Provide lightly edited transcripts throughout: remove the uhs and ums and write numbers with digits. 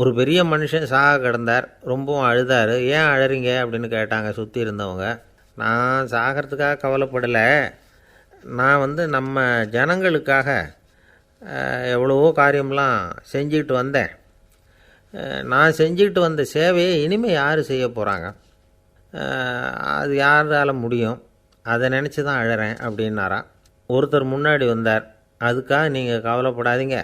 ஒரு பெரிய மனுஷன் சாக கிடந்தார். ரொம்பவும் அழுதார். ஏன் அழறீங்க அப்படின்னு கேட்டாங்க சுற்றி இருந்தவங்க. நான் சாகிறதுக்காக கவலைப்படலை, நான் நம்ம ஜனங்களுக்காக எவ்வளவோ காரியம்லாம் செஞ்சுக்கிட்டு வந்தேன். நான் செஞ்சுக்கிட்டு வந்த சேவையை இனிமேல் யார் செய்ய போகிறாங்க, அது யாரால் முடியும், அதை நினச்சி தான் அழறேன் அப்படின்னாராம். ஒருத்தர் முன்னாடி வந்தார். அதுக்காக நீங்கள் கவலைப்படாதீங்க,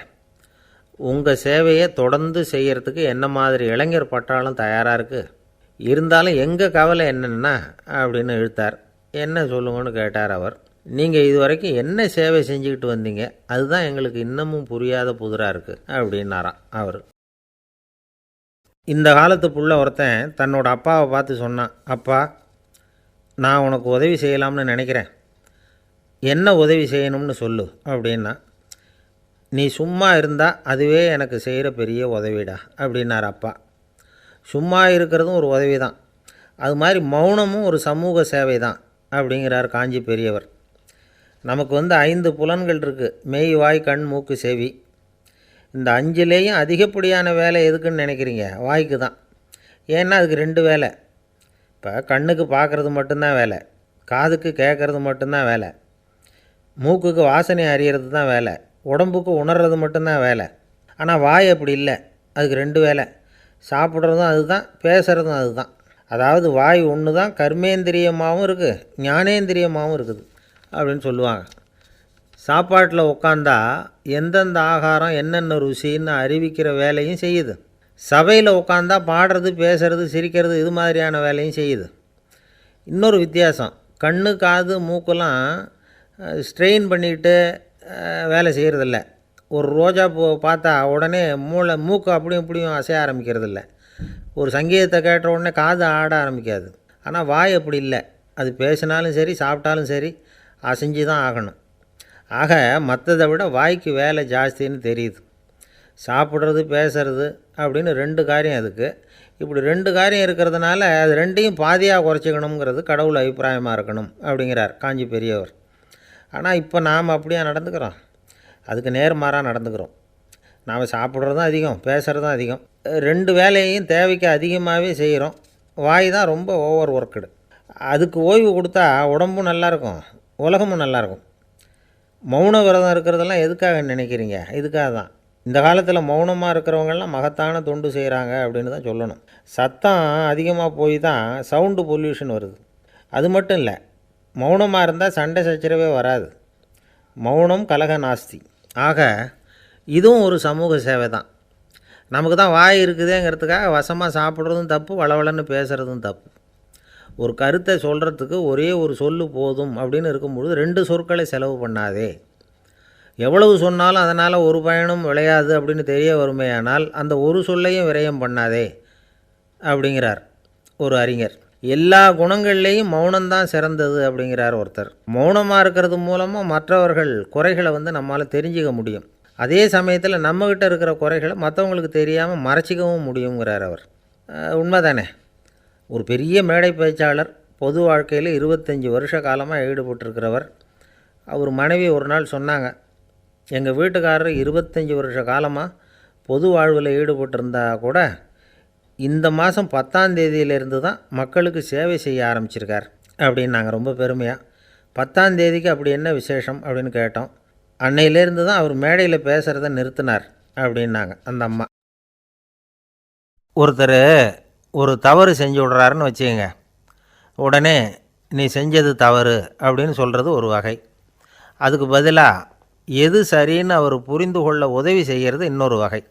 உங்கள் சேவையை தொடர்ந்து செய்கிறதுக்கு என்ன மாதிரி இளைஞர் பட்டாலும் தயாராக இருக்குது, இருந்தாலும் எங்கள் கவலை என்னென்னா அப்படின்னு இழுத்தார். என்ன சொல்லுங்கன்னு கேட்டார் அவர். நீங்கள் இது வரைக்கும் என்ன சேவை செஞ்சுக்கிட்டு வந்தீங்க, அதுதான் எங்களுக்கு இன்னமும் புரியாத புதிராக இருக்குது அப்படின்னாராம் அவர். இந்த காலத்து புள்ள ஒருத்தன் தன்னோட அப்பாவை பார்த்து சொன்னான், அப்பா, நான் உனக்கு உதவி செய்யலாம்னு நினைக்கிறேன், என்ன உதவி செய்யணும்னு சொல்லு அப்படின்னா. நீ சும்மா இருந்தால் அதுவே எனக்கு செய்கிற பெரிய உதவிடா அப்படின்னார் அப்பா. சும்மா இருக்கிறதும் ஒரு உதவி தான், அது மாதிரி மௌனமும் ஒரு சமூக சேவை தான் அப்படிங்கிறார் காஞ்சி பெரியவர். நமக்கு 5 புலன்கள் இருக்குது, மெய், வாய், கண், மூக்கு, செவி. இந்த 5லேயும் அதிகப்படியான வேலை எதுக்குன்னு நினைக்கிறீங்க? வாய்க்கு தான். ஏன்னா அதுக்கு 2 வேலை. இப்போ கண்ணுக்கு பார்க்குறது மட்டும்தான் வேலை, காதுக்கு கேட்குறது மட்டும்தான் வேலை, மூக்குக்கு வாசனை அறியறது தான் வேலை, உடம்புக்கு உணர்றது மட்டும்தான் வேலை. ஆனால் வாய் அப்படி இல்லை, அதுக்கு 2 வேலை, சாப்பிட்றதும் அதுதான், பேசுகிறதும் அதுதான். அதாவது வாய் ஒன்று தான் கர்மேந்திரியமாகவும் இருக்குது, ஞானேந்திரியமாகவும் இருக்குது அப்படின்னு சொல்லுவாங்க. சாப்பாட்டில் உட்காந்தா எந்தெந்த ஆகாரம் என்னென்ன ருசின்னு அறிவிக்கிற வேலையும் செய்யுது. சபையில் உட்காந்தா பாடுறது, பேசுறது, சிரிக்கிறது, இது மாதிரியான வேலையும் செய்யுது. இன்னொரு வித்தியாசம், கண்ணு, காது, மூக்கெல்லாம் ஸ்ட்ரெயின் பண்ணிக்கிட்டு வேலை செய்கிறதில்ல. ஒரு ரோஜா பூ பார்த்தா உடனே மூக்கு அப்படியும் இப்படியும் அசைய ஆரம்பிக்கிறதில்ல. ஒரு சங்கீதத்தை கேட்ட உடனே காது ஆட ஆரம்பிக்காது. ஆனால் வாய் அப்படி இல்லை, அது பேசினாலும் சரி சாப்பிட்டாலும் சரி அசைஞ்சு தான் ஆகணும். ஆக மற்றதை விட வாய்க்கு வேலை ஜாஸ்தின்னு தெரியுது. சாப்பிட்றது, பேசுறது அப்படின்னு 2 காரியம் அதுக்கு. இப்படி 2 காரியம் இருக்கிறதுனால அது 2ஐயும் பாதியாக குறைச்சிக்கணுங்கிறது கடவுள் அபிப்பிராயமாக இருக்கணும் அப்படிங்கிறார் காஞ்சி பெரியவர். ஆனால் இப்போ நாம் அப்படியே நடந்துக்கிறோம், அதுக்கு நேர்மாறாக நடந்துக்கிறோம். நாம் சாப்பிட்றதும் அதிகம், பேசுகிறதும் அதிகம், 2 வேலையையும் தேவைக்கு அதிகமாகவே செய்கிறோம். வாய் தான் ரொம்ப ஓவர் ஒர்க்குடு. அதுக்கு ஓய்வு கொடுத்தா உடம்பும் நல்லாயிருக்கும், உலகமும் நல்லாயிருக்கும். மௌன விரதம் இருக்கிறதெல்லாம் எதுக்காக நினைக்கிறீங்க? இதுக்காக தான். இந்த காலத்தில் மௌனமாக இருக்கிறவங்கெல்லாம் மகத்தான தொண்டு செய்கிறாங்க அப்படின்னு தான் சொல்லணும். சத்தம் அதிகமாக போய் தான் சவுண்டு பொல்யூஷன் வருது. அது மட்டும் இல்லை, மௌனமாக இருந்தால் சண்டை சச்சரவே வராது. மௌனம் கலக நாஸ்தி. ஆக இதுவும் ஒரு சமூக சேவை தான். நமக்கு தான் வாய் இருக்குதேங்கிறதுக்காக வசமாக சாப்பிட்றதும் தப்பு, வளவளன்னு பேசுகிறதும் தப்பு. ஒரு கருத்தை சொல்கிறதுக்கு ஒரே ஒரு சொல்லு போதும் அப்படின்னு இருக்கும்பொழுது 2 சொற்களை செலவு பண்ணாதே. எவ்வளவு சொன்னாலும் அதனால் ஒரு பயனும் விளையாது அப்படின்னு தெரிய வருமேயானால் அந்த ஒரு சொல்லையும் விரயம் பண்ணாதே அப்படிங்கிறார் ஒரு அறிஞர். எல்லா குணங்கள்லேயும் மௌனம்தான் சிறந்தது அப்படிங்கிறார் ஒருத்தர். மௌனமாக இருக்கிறது மூலமாக மற்றவர்கள் குறைகளை நம்மளால் தெரிஞ்சிக்க முடியும். அதே சமயத்தில் நம்மக்கிட்ட இருக்கிற குறைகளை மற்றவங்களுக்கு தெரியாமல் மறைச்சிக்கவும் முடியுங்கிறார் அவர். உண்மைதானே? ஒரு பெரிய மேடை பேச்சாளர், பொது வாழ்க்கையில் 25 வருஷ காலமாக ஈடுபட்டிருக்கிறவர். அவர் மனைவி ஒரு நாள் சொன்னாங்க, எங்கள் வீட்டுக்காரர் 25 வருஷ காலமாக பொது வாழ்வில் ஈடுபட்டிருந்தா கூட இந்த மாதம் 10ஆம் தேதியிலேருந்து தான் மக்களுக்கு சேவை செய்ய ஆரம்பிச்சிருக்கார் அப்படின்னாங்க ரொம்ப பெருமையாக. 10ஆம் தேதிக்கு அப்படி என்ன விசேஷம் அப்படின்னு கேட்டோம். அன்னையிலேருந்து தான் அவர் மேடையில் பேசுகிறத நிறுத்தினார் அப்படின்னாங்க அந்த அம்மா. ஒருத்தர் ஒரு தவறு செஞ்சு விட்றாருன்னு வச்சுக்கோங்க, உடனே நீ செஞ்சது தவறு அப்படின்னு சொல்கிறது ஒரு வகை. அதுக்கு பதிலாக எது சரின்னு அவர் புரிந்து கொள்ள உதவி செய்கிறது இன்னொரு வகை.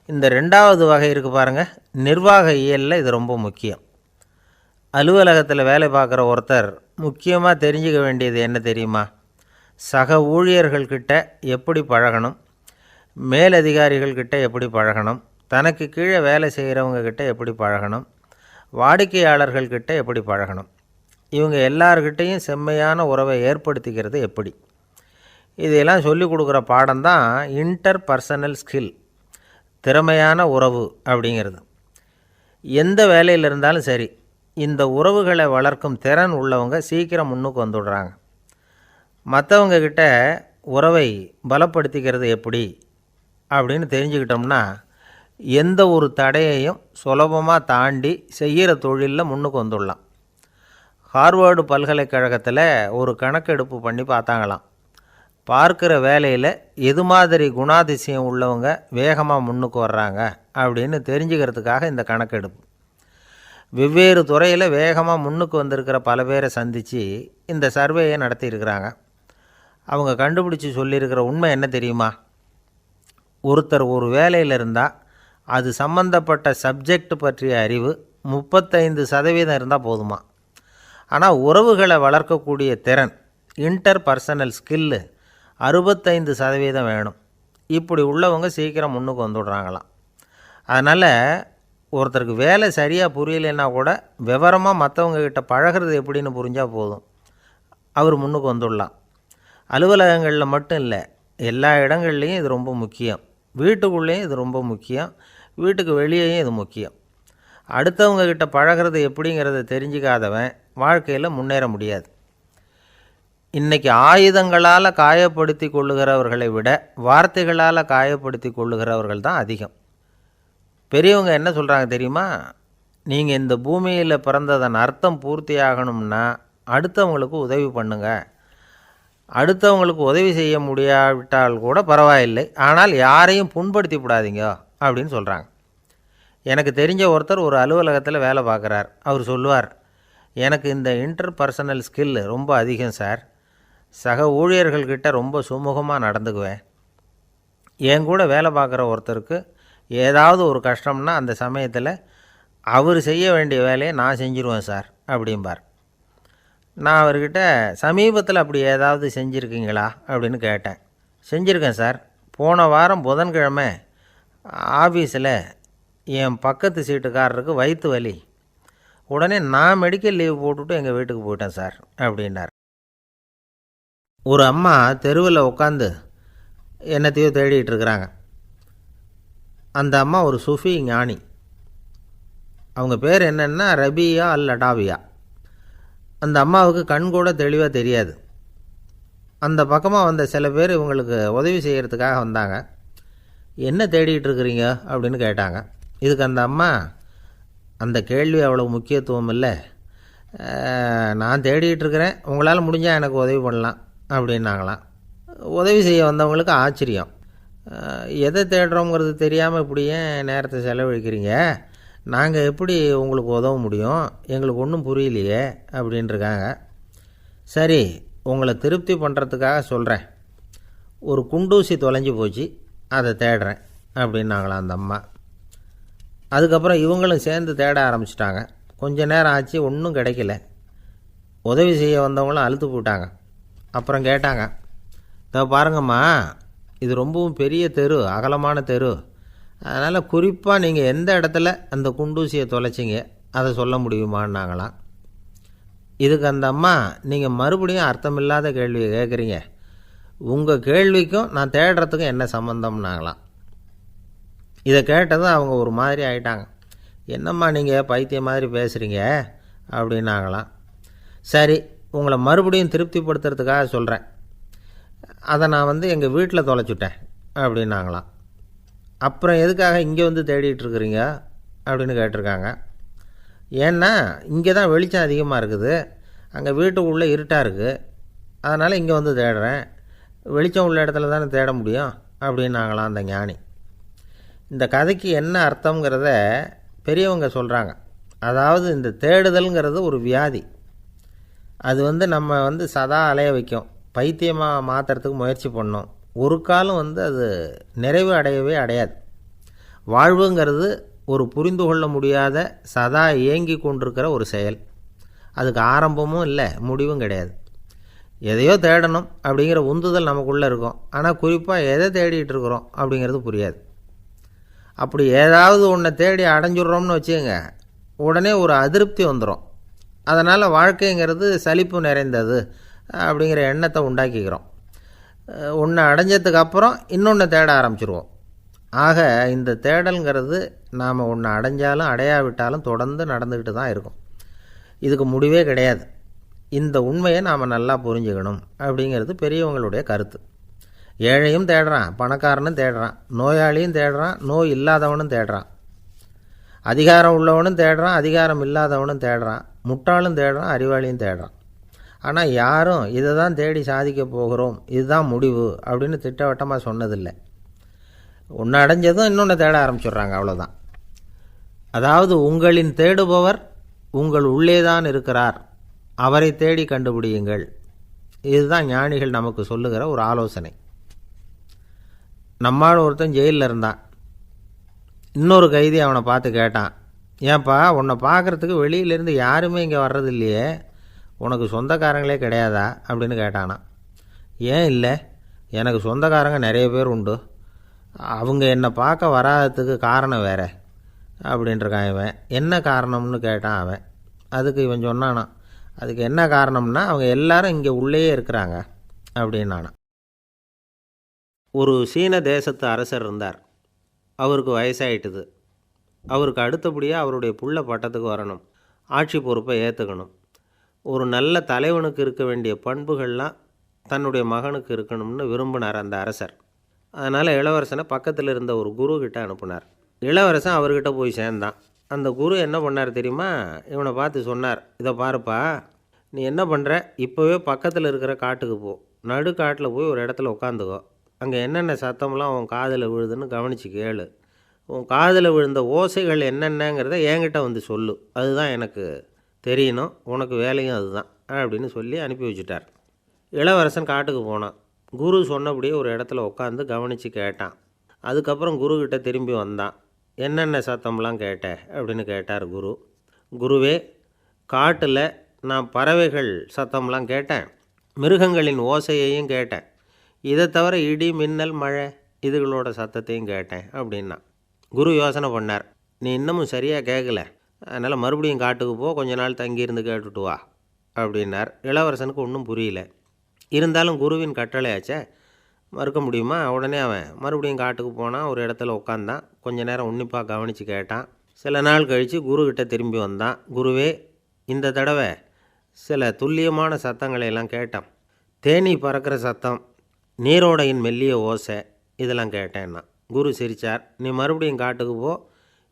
இந்த 2வது வகை இருக்குது பாருங்கள், நிர்வாக இயலில் இது ரொம்ப முக்கியம். அலுவலகத்தில் வேலை பார்க்குற ஒருத்தர் முக்கியமாக தெரிஞ்சுக்க வேண்டியது என்ன தெரியுமா? சக ஊழியர்கள்கிட்ட எப்படி பழகணும், மேலதிகாரிகள்கிட்ட எப்படி பழகணும், தனக்கு கீழே வேலை செய்கிறவங்கக்கிட்ட எப்படி பழகணும், வாடிக்கையாளர்கள்கிட்ட எப்படி பழகணும், இவங்க எல்லார்கிட்டையும் செம்மையான உறவை ஏற்படுத்திக்கிறது எப்படி, இதையெல்லாம் சொல்லிக் கொடுக்குற பாடம் தான் இன்டர் பர்சனல் ஸ்கில், திறமையான உறவு அப்படிங்கிறது. எந்த வேலையில் இருந்தாலும் சரி, இந்த உறவுகளை வளர்க்கும் திறன் உள்ளவங்க சீக்கிரம் முன்னுக்கு வந்துடுறாங்க. மற்றவங்கக்கிட்ட உறவை பலப்படுத்திக்கிறது எப்படி அப்படின்னு தெரிஞ்சுக்கிட்டோம்னா எந்த ஒரு தடையையும் சுலபமாக தாண்டி செய்கிற தொழிலில் முன்னுக்கு வந்துடலாம். ஹார்வர்டு பல்கலைக்கழகத்தில் ஒரு கணக்கெடுப்பு பண்ணி பார்த்தாங்களாம். பார்க்குற வேலையில் எது மாதிரி குணாதிசயம் உள்ளவங்க வேகமாக முன்னுக்கு வர்றாங்க அப்படின்னு தெரிஞ்சுக்கிறதுக்காக இந்த கணக்கெடுப்பு. வெவ்வேறு துறையில் வேகமாக முன்னுக்கு வந்திருக்கிற பல பேரை சந்தித்து இந்த சர்வேயை நடத்தியிருக்கிறாங்க. அவங்க கண்டுபிடிச்சி சொல்லியிருக்கிற உண்மை என்ன தெரியுமா? ஒருத்தர் ஒரு வேலையில் இருந்தால் அது சம்பந்தப்பட்ட சப்ஜெக்ட் பற்றிய அறிவு 35% இருந்தால் போதுமா. ஆனால் உறவுகளை வளர்க்கக்கூடிய திறன், இன்டர் பர்சனல் ஸ்கில்லு 65% வேணும். இப்படி உள்ளவங்க சீக்கிரம் முன்னுக்கு வந்துடுறாங்களாம். அதனால் ஒருத்தருக்கு வேலை சரியாக புரியலைன்னா கூட விவரமாக மற்றவங்கக்கிட்ட பழகிறது எப்படின்னு புரிஞ்சால் போதும், அவர் முன்னுக்கு வந்துடலாம். அலுவலகங்களில் மட்டும் இல்லை, எல்லா இடங்கள்லேயும் இது ரொம்ப முக்கியம். வீட்டுக்குள்ளேயும் இது ரொம்ப முக்கியம், வீட்டுக்கு வெளியேயும் இது முக்கியம். அடுத்தவங்கக்கிட்ட பழகிறது எப்படிங்கிறத தெரிஞ்சிக்காதவன் வாழ்க்கையில் முன்னேற முடியாது. இன்றைக்கி ஆயுதங்களால் காயப்படுத்தி கொள்ளுகிறவர்களை விட வார்த்தைகளால் காயப்படுத்தி கொள்ளுகிறவர்கள் தான் அதிகம். பெரியவங்க என்ன சொல்கிறாங்க தெரியுமா? நீங்கள் இந்த பூமியில் பிறந்ததன் அர்த்தம் பூர்த்தியாகணும்னா அடுத்தவங்களுக்கு உதவி பண்ணுங்கள். அடுத்தவங்களுக்கு உதவி செய்ய முடியாவிட்டால் கூட பரவாயில்லை, ஆனால் யாரையும் புண்படுத்தி விடாதீங்க அப்படின்னு சொல்கிறாங்க. எனக்கு தெரிஞ்ச ஒருத்தர் ஒரு அலுவலகத்தில் வேலை பார்க்குறார். அவர் சொல்லுவார், எனக்கு இந்த இன்டர் பர்சனல் ஸ்கில் ரொம்ப அதிகம் சார். சக ஊழியர்கள்கிட்ட ரொம்ப சுமூகமாக நடந்துக்குவேன். என் கூட வேலை பார்க்குற ஒருத்தருக்கு ஏதாவது ஒரு கஷ்டம்னா அந்த சமயத்தில் அவர் செய்ய வேண்டிய வேலையை நான் செஞ்சுருவேன் சார் அப்படிம்பார். நான் அவர்கிட்ட சமீபத்தில் அப்படி ஏதாவது செஞ்சுருக்கீங்களா அப்படின்னு கேட்டேன். செஞ்சுருக்கேன் சார். போன வாரம் புதன்கிழமை ஆஃபீஸில் என் பக்கத்து சீட்டுக்காரருக்கு வயிற்று வலி. உடனே நான் மெடிக்கல் லீவ் போட்டுவிட்டு எங்கள் வீட்டுக்கு போயிட்டேன் சார் அப்படின்னார். ஒரு அம்மா தெருவில் உட்காந்து என்னத்தையோ தேடிட்டு இருக்கிறாங்க. அந்த அம்மா ஒரு சூஃபி ஞானி. அவங்க பேர் என்னென்னா ரபியா அல் அடாவியா. அந்த அம்மாவுக்கு கண் கூட தெளிவாக தெரியாது. அந்த பக்கமாக வந்த சில பேர் இவங்களுக்கு உதவி செய்கிறதுக்காக வந்தாங்க. என்ன தேடிகிட்டு இருக்கிறீங்க அப்படின்னு கேட்டாங்க. இதுக்கு அந்த அம்மா, அந்த கேள்வி அவ்வளோ முக்கியத்துவம் இல்லை, நான் தேடிகிட்டு இருக்கிறேன், உங்களால் முடிஞ்சால் எனக்கு உதவி பண்ணலாம் அப்படின்னாங்களாம். உதவி செய்ய வந்தவங்களுக்கு ஆச்சரியம். எதை தேடுறோங்கிறது தெரியாமல் இப்படி ஏன் நேரத்தை செலவழிக்கிறீங்க? நாங்கள் எப்படி உங்களுக்கு உதவ முடியும்? எங்களுக்கு ஒன்றும் புரியலையே அப்படின்ட்டுருக்காங்க. சரி, உங்களை திருப்தி பண்ணுறதுக்காக சொல்கிறேன். ஒரு குண்டூசி தொலைஞ்சி போச்சு, அதை தேடுறேன் அப்படின்னாங்களாம் அந்த அம்மா. அதுக்கப்புறம் இவங்களும் சேர்ந்து தேட ஆரம்பிச்சிட்டாங்க. கொஞ்ச நேரம் ஆச்சு, ஒன்றும் கிடைக்கல. உதவி செய்ய வந்தவங்களும் அழுத்து போட்டாங்க. அப்புறம் கேட்டாங்க, இதை பாருங்கம்மா, இது ரொம்பவும் பெரிய தெரு, அகலமான தெரு, அதனால் குறிப்பாக நீங்கள் எந்த இடத்துல அந்த குண்டூசியை தொலைச்சிங்க அதை சொல்ல முடியுமான்னாங்களாம். இதுக்கு அந்த அம்மா, நீங்கள் மறுபடியும் அர்த்தமில்லாத கேள்வியை கேட்குறீங்க, உங்கள் கேள்விக்கும் நான் தேடுறதுக்கும் என்ன சம்மந்தம்னாங்களாம். இதை கேட்டதும் அவங்க ஒரு மாதிரி ஆகிட்டாங்க. என்னம்மா நீங்கள் பைத்தியம் மாதிரி பேசுகிறீங்க அப்படின்னாங்களாம். சரி, உங்களை மறுபடியும் திருப்திப்படுத்துறதுக்காக சொல்கிறேன், அதை நான் எங்கள் வீட்டில் தொலைச்சுட்டேன் அப்படின்னாங்களாம். அப்புறம் எதுக்காக இங்கே தேடிட்டு இருக்கிறீங்க அப்படின்னு கேட்டிருக்காங்க. ஏன்னா இங்கே தான் வெளிச்சம் அதிகமாக இருக்குது, அங்கே வீட்டுக்குள்ளே இருட்டாக இருக்குது, அதனால் இங்கே தேடுறேன். வெளிச்சம் உள்ள இடத்துல தானே தேட முடியும் அப்படின்னாங்களாம் அந்த ஞானி. இந்த கதைக்கு என்ன அர்த்தங்கிறத பெரியவங்க சொல்கிறாங்க. அதாவது இந்த தேடுதல்ங்கிறது ஒரு வியாதி. அது நம்ம சதா அலைய வைக்கும், பைத்தியமாக மாற்றுறதுக்கு முயற்சி பண்ணோம். ஒரு காலம் அது நிறைவு அடையவே அடையாது. வாழ்வுங்கிறது ஒரு புரிந்து கொள்ள முடியாத, சதா ஏங்கி கொண்டிருக்கிற ஒரு செயல். அதுக்கு ஆரம்பமும் இல்லை, முடிவும் கிடையாது. எதையோ தேடணும் அப்படிங்கிற உந்துதல் நமக்குள்ளே இருக்கும், ஆனால் குறிப்பாக எதை தேடிட்டு இருக்கிறோம் அப்படிங்கிறது புரியாது. அப்படி ஏதாவது ஒன்றை தேடி அடைஞ்சிட்றோம்னு வச்சுக்கோங்க, உடனே ஒரு அதிருப்தி வந்துடும். அதனால் வாழ்க்கைங்கிறது சலிப்பு நிறைந்தது அப்படிங்கிற எண்ணத்தை உண்டாக்கிக்கிறோம். ஒன்று அடைஞ்சதுக்கு அப்புறம் இன்னொன்று தேட ஆரம்பிச்சிருவோம். ஆக இந்த தேடல்ங்கிறது நாம் ஒன்று அடைஞ்சாலும் அடையாவிட்டாலும் தொடர்ந்து நடந்துக்கிட்டு தான் இருக்கும். இதுக்கு முடிவே கிடையாது. இந்த உண்மையை நாம் நல்லா புரிஞ்சுக்கணும் அப்படிங்கிறது பெரியவங்களுடைய கருத்து. ஏழையும் தேடுறான், பணக்காரனும் தேடுறான், நோயாளியும் தேடுறான், நோய் இல்லாதவனும் தேடுறான், அதிகாரம் உள்ளவனும் தேடுறான், அதிகாரம் இல்லாதவனும் தேடுறான், முட்டாளும் தேடுறான், அறிவாளியும் தேடுறான். ஆனால் யாரும் இதை தான் தேடி சாதிக்க போகிறோம், இதுதான் முடிவு அப்படின்னு திட்டவட்டமாக சொன்னதில்லை. ஒன்று அடைஞ்சதும் இன்னொன்று தேட ஆரம்பிச்சிடுறாங்க, அவ்வளோதான். அதாவது உங்களின் தேடுபவர் உங்கள் உள்ளேதான் இருக்கிறார், அவரை தேடி கண்டுபிடியுங்கள். இதுதான் ஞானிகள் நமக்கு சொல்லுகிற ஒரு ஆலோசனை. நம்மால் ஒருத்தன் ஜெயிலில் இருந்தான். இன்னொரு கைதி அவனை பார்த்து கேட்டான், ஏன்பா உன்னை பார்க்குறதுக்கு வெளியிலேருந்து யாருமே இங்கே வர்றது இல்லையே, உனக்கு சொந்தக்காரங்களே கிடையாதா அப்படின்னு கேட்டானா. ஏன் இல்லை, எனக்கு சொந்தக்காரங்க நிறைய பேர் உண்டு, அவங்க என்னை பார்க்க வராததுக்கு காரணம் வேற அப்படின்ட்டுருக்கான் இவன். என்ன காரணம்னு கேட்டான் அவன். அதுக்கு இவன் சொன்னானா, அதுக்கு என்ன காரணம்னா அவங்க எல்லாரும் இங்கே உள்ளேயே இருக்கிறாங்க அப்படின்னானா. ஒரு சீன தேசத்து அரசர் இருந்தார். அவருக்கு வயசாயிட்டுது. அவருக்கு அடுத்தபடியாக அவருடைய புள்ள பட்டத்துக்கு வரணும், ஆட்சி பொறுப்பை ஏற்றுக்கணும். ஒரு நல்ல தலைவனுக்கு இருக்க வேண்டிய பண்புகள்லாம் தன்னுடைய மகனுக்கு இருக்கணும்னு விரும்பினார் அந்த அரசர். அதனால் இளவரசனை பக்கத்தில் இருந்த ஒரு குரு கிட்ட அனுப்புனார். இளவரசன் அவர்கிட்ட போய் சேர்ந்தான். அந்த குரு என்ன பண்ணார் தெரியுமா, இவனை பார்த்து சொன்னார், இதை பாருப்பா, நீ என்ன பண்ணுற, இப்போவே பக்கத்தில் இருக்கிற காட்டுக்கு போ, நடு காட்டில் போய் ஒரு இடத்துல உட்காந்துக்கோ, அங்கே என்னென்ன சத்தம்லாம் உன் காதில் விழுதுன்னு கவனித்து கேளு, உன் காதில் விழுந்த ஓசைகள் என்னென்னங்கிறத என்கிட்ட வந்து சொல்லு, அதுதான் எனக்கு தெரியணும், உனக்கு வேலையும் அதுதான் அப்படின்னு சொல்லி அனுப்பி வச்சுட்டார். இளவரசன் காட்டுக்கு போனான். குரு சொன்னபடியே ஒரு இடத்துல உட்காந்து கவனித்து கேட்டான். அதுக்கப்புறம் குருக்கிட்ட திரும்பி வந்தான். என்னென்ன சத்தம்லாம் கேட்ட அப்படின்னு கேட்டார் குரு. குருவே, காட்டில் நான் பறவைகள் சத்தம்லாம் கேட்டேன், மிருகங்களின் ஓசையையும் கேட்டேன், இதை தவிர இடி மின்னல் மழை இதுகளோட சத்தத்தையும் கேட்டேன் அப்படின்னா. குரு யோசனை பண்ணார், நீ இன்னமும் சரியாக கேட்கல, அதனால் மறுபடியும் காட்டுக்கு போ, கொஞ்ச நாள் தங்கியிருந்து கேட்டுட்டு வா அப்படின்னார். இளவரசனுக்கு ஒன்றும் புரியல. இருந்தாலும் குருவின் கட்டளையாச்சே, மறுக்க முடியுமா? உடனே அவன் மறுபடியும் காட்டுக்கு போனான். ஒரு இடத்துல உட்காந்தான். கொஞ்ச நேரம் உன்னிப்பாக கவனித்து கேட்டான். சில நாள் கழித்து குருக்கிட்ட திரும்பி வந்தான். குருவே, இந்த தடவை சில துல்லியமான சத்தங்களையெல்லாம் கேட்டான். தேனீ பறக்கிற சத்தம், நீரோடையின் மெல்லிய ஓசை, இதெல்லாம் கேட்டேன்னா. குரு சிரித்தார். நீ மறுபடியும் காட்டுக்கு போ,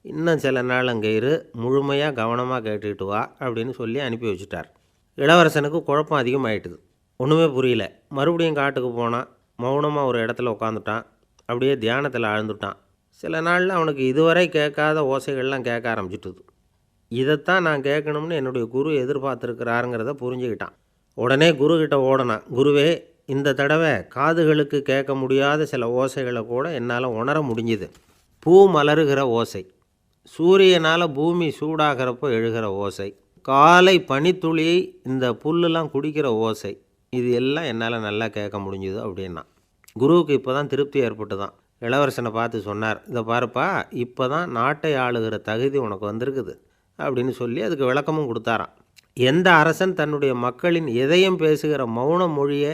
இன்னும் சில நாள் அங்கே இரு, முழுமையாக கவனமாக கேட்டுக்கிட்டு வா அப்படின்னு சொல்லி அனுப்பி வச்சுட்டார். இளவரசனுக்கு குழப்பம் அதிகமாகிட்டுது. ஒன்றுமே புரியல. மறுபடியும் காட்டுக்கு போனான். மௌனமாக ஒரு இடத்துல உட்காந்துட்டான். அப்படியே தியானத்தில் ஆழ்ந்துட்டான். சில நாளில் அவனுக்கு இதுவரை கேட்காத ஓசைகள்லாம் கேட்க ஆரம்பிச்சிட்டுது. இதைத்தான் நான் கேட்கணும்னு என்னுடைய குரு எதிர்பார்த்துருக்கிறாருங்கிறத புரிஞ்சுக்கிட்டான். உடனே குருக்கிட்ட ஓடனான். குருவே, இந்த தடவை காதுகளுக்கு கேட்க முடியாத சில ஓசைகளை கூட என்னால் உணர முடிஞ்சுது. பூ மலருகிற ஓசை, சூரியனால் பூமி சூடாகிறப்போ எழுகிற ஓசை, காலை பனித்துளி இந்த புல்லுலாம் குடிக்கிற ஓசை, இது எல்லாம் என்னால் நல்லா கேட்க முடிஞ்சுது அப்படின்னா. குருவுக்கு இப்போ தான் திருப்தி ஏற்பட்டு தான். இளவரசனை பார்த்து சொன்னார், இதை பாருப்பா, இப்போ தான் நாட்டை ஆளுகிற தகுதி உனக்கு வந்திருக்குது அப்படின்னு சொல்லி அதுக்கு விளக்கமும் கொடுத்தாராம். எந்த அரசன் தன்னுடைய மக்களின் எதையும் பேசுகிற மௌன மொழியை,